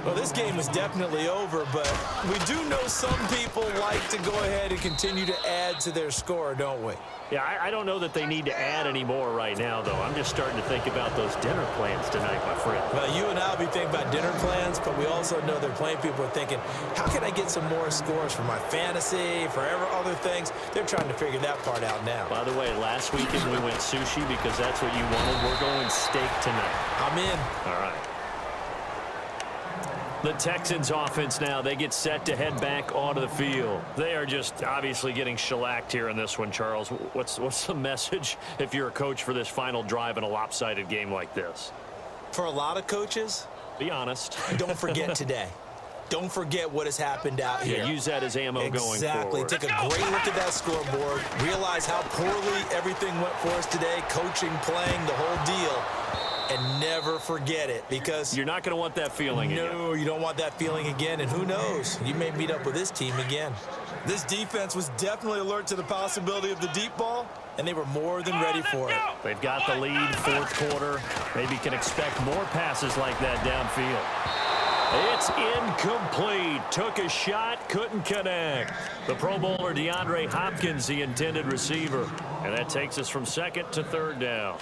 Speaker 4: Well, this game is definitely over, but we do know some people like to go ahead and continue to add to their score, don't we?
Speaker 2: Yeah, I don't know that they need to add any more right now, though. I'm just starting to think about those dinner plans tonight, my friend.
Speaker 4: Well, you and I will be thinking about dinner plans, but we also know they're playing people are thinking, how can I get some more scores for my fantasy, for other things? They're trying to figure that part out now.
Speaker 2: By the way, last weekend we went sushi because that's what you wanted. We're going steak tonight.
Speaker 4: I'm in.
Speaker 2: All right. The Texans offense now, they get set to head back onto the field. They are just obviously getting shellacked here in this one, Charles. What's the message if you're a coach for this final drive in a lopsided game like this?
Speaker 4: For a lot of coaches,
Speaker 2: be honest.
Speaker 4: Don't forget today. Don't forget what has happened out here.
Speaker 2: Yeah, use that as ammo going forward.
Speaker 4: Exactly. Take a great look at that scoreboard. Realize how poorly everything went for us today. Coaching, playing, the whole deal. And never forget it, because
Speaker 2: you're not going to want that feeling again.
Speaker 4: No, you don't want that feeling again. And who knows? You may meet up with this team again. This defense was definitely alert to the possibility of the deep ball, and they were more than ready for it.
Speaker 2: They've got the lead, 4th quarter. Maybe can expect more passes like that downfield. It's incomplete. Took a shot, couldn't connect. The Pro Bowler DeAndre Hopkins, the intended receiver. And that takes us from 2nd to 3rd down.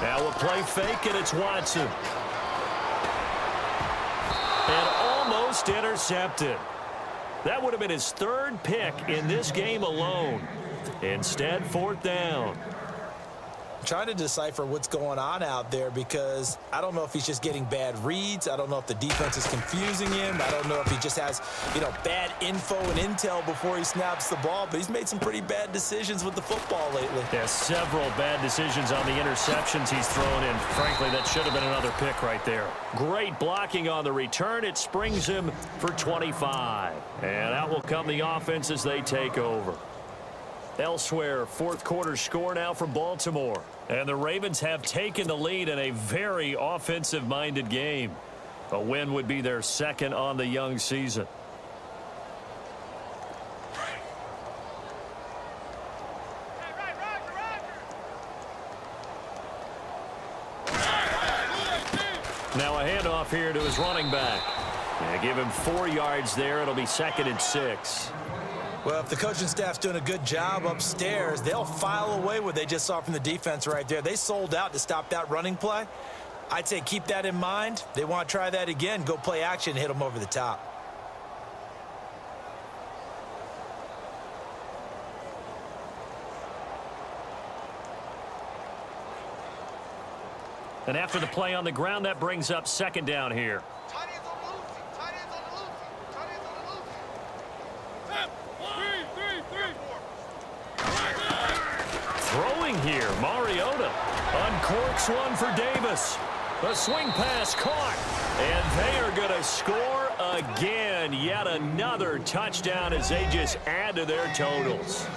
Speaker 2: Now a play fake, and it's Watson. And almost intercepted. That would have been his 3rd pick in this game alone. Instead, 4th down.
Speaker 4: I'm trying to decipher what's going on out there, because I don't know if he's just getting bad reads. I don't know if the defense is confusing him. I don't know if he just has, bad info and intel before he snaps the ball. But he's made some pretty bad decisions with the football lately.
Speaker 2: Yeah, several bad decisions on the interceptions he's thrown in. Frankly, that should have been another pick right there. Great blocking on the return. It springs him for 25. And out will come the offense as they take over. Elsewhere, 4th quarter score now from Baltimore. And the Ravens have taken the lead in a very offensive-minded game. A win would be their 2nd on the young season. Now a handoff here to his running back. Yeah, give him 4 yards there. It'll be 2nd and 6.
Speaker 4: Well, if the coaching staff's doing a good job upstairs, they'll file away what they just saw from the defense right there. They sold out to stop that running play. I'd say keep that in mind. They want to try that again. Go play action, hit them over the top.
Speaker 2: And after the play on the ground, that brings up 2nd down here. Throwing here, Mariota uncorks one for Davis. A swing pass caught, and they are going to score again. Yet another touchdown as they just add to their totals.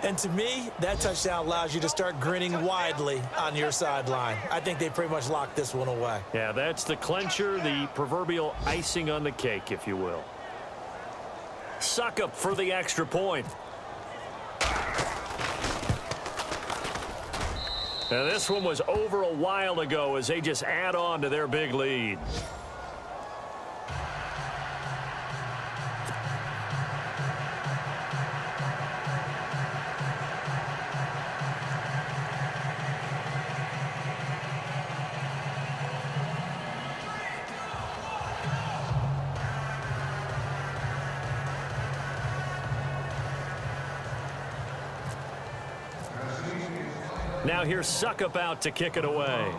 Speaker 4: And to me, that touchdown allows you to start grinning widely on your sideline. I think they pretty much locked this one away.
Speaker 2: Yeah, that's the clincher, the proverbial icing on the cake, if you will. Suckup for the extra point. Now, this one was over a while ago as they just add on to their big lead. Now here's Suckup out to kick it away.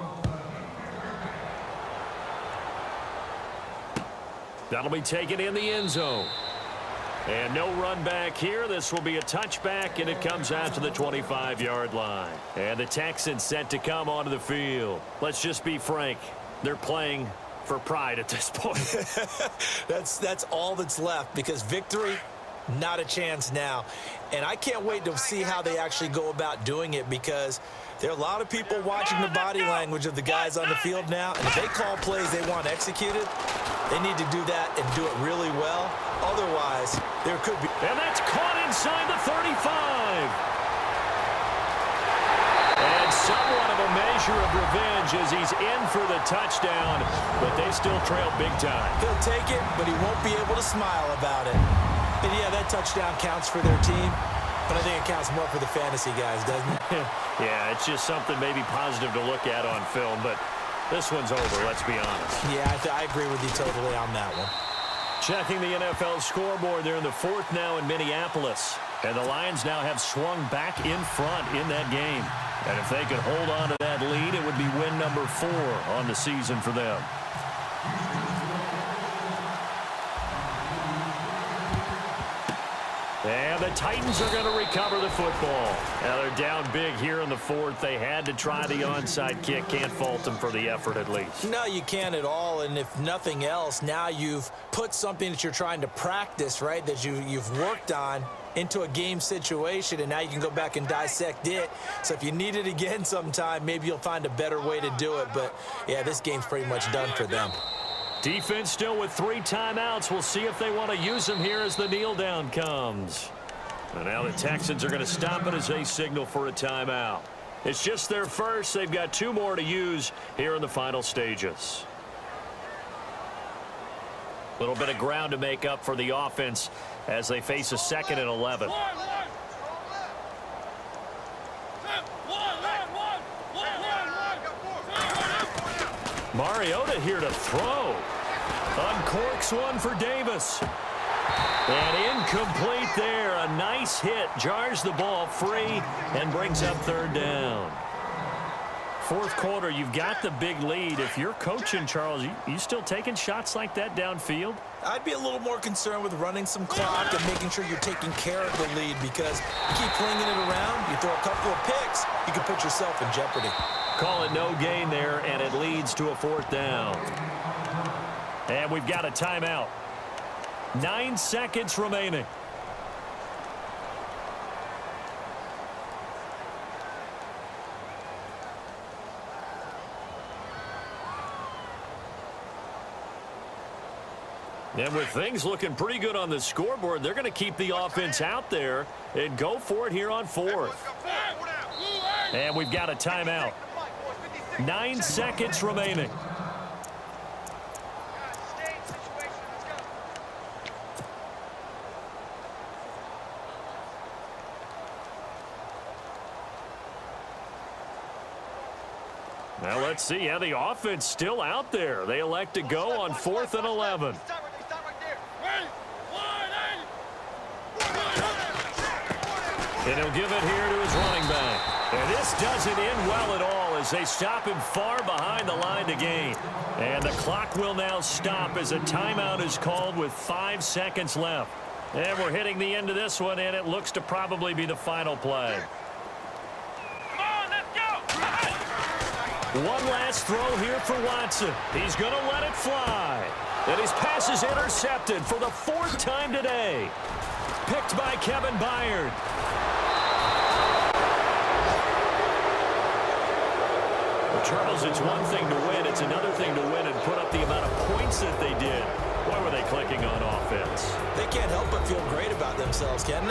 Speaker 2: That'll be taken in the end zone. And no run back here. This will be a touchback, and it comes out to the 25-yard line. And the Texans set to come onto the field. Let's just be frank. They're playing for pride at this point.
Speaker 4: That's all that's left, because victory, not a chance now. And I can't wait to see how they actually go about doing it, because there are a lot of people watching the body language of the guys on the field now. And if they call plays they want executed, they need to do that and do it really well. Otherwise, there could be...
Speaker 2: And that's caught inside the 35. And somewhat of a measure of revenge as he's in for the touchdown, but they still trail big time.
Speaker 4: He'll take it, but he won't be able to smile about it. And yeah, that touchdown counts for their team, but I think it counts more for the fantasy guys, doesn't it?
Speaker 2: Yeah, it's just something maybe positive to look at on film, but this one's over, let's be honest.
Speaker 4: Yeah, I agree with you totally on that one.
Speaker 2: Checking the NFL scoreboard, they're in the 4th now in Minneapolis. And the Lions now have swung back in front in that game. And if they could hold on to that lead, it would be win number 4 on the season for them. And the Titans are going to recover the football. Now they're down big here in the 4th. They had to try the onside kick. Can't fault them for the effort at least.
Speaker 4: No, you can't at all. And if nothing else, now you've put something that you're trying to practice, right, that you've worked on into a game situation, and now you can go back and dissect it. So if you need it again sometime, maybe you'll find a better way to do it. But, yeah, this game's pretty much done for them.
Speaker 2: Defense still with 3 timeouts. We'll see if they want to use them here as the kneel down comes. And now the Texans are going to stop it as they signal for a timeout. It's just their first. They've got 2 more to use here in the final stages. A little bit of ground to make up for the offense as they face a 2nd and 11. Mariota here to throw. Uncorks one for Davis. And incomplete there. A nice hit. Jars the ball free and brings up 3rd down. 4th quarter, you've got the big lead. If you're coaching, Charles, you still taking shots like that downfield?
Speaker 4: I'd be a little more concerned with running some clock and making sure you're taking care of the lead, because you keep flinging it around, you throw a couple of picks, you can put yourself in jeopardy.
Speaker 2: Call it no gain there, and it leads to a 4th down. And we've got a timeout. 9 seconds remaining. And with things looking pretty good on the scoreboard, they're going to keep the offense out there and go for it here on 4th. And we've got a timeout. 9 seconds remaining. let's see. Yeah, the offense still out there. They elect to go on 4th and 11. And he'll give it here to his running back. And this doesn't end well at all as they stop him far behind the line to gain. And the clock will now stop as a timeout is called with 5 seconds left. And we're hitting the end of this one, and it looks to probably be the final play.
Speaker 3: Come on, let's go.
Speaker 2: One last throw here for Watson. He's going to let it fly. And his pass is intercepted for the 4th time today. Picked by Kevin Byard. Well, Charles, it's one thing to win. It's another thing to win and put up the amount of points that they did. Boy, were they clicking on offense.
Speaker 4: They can't help but feel great about themselves, can they?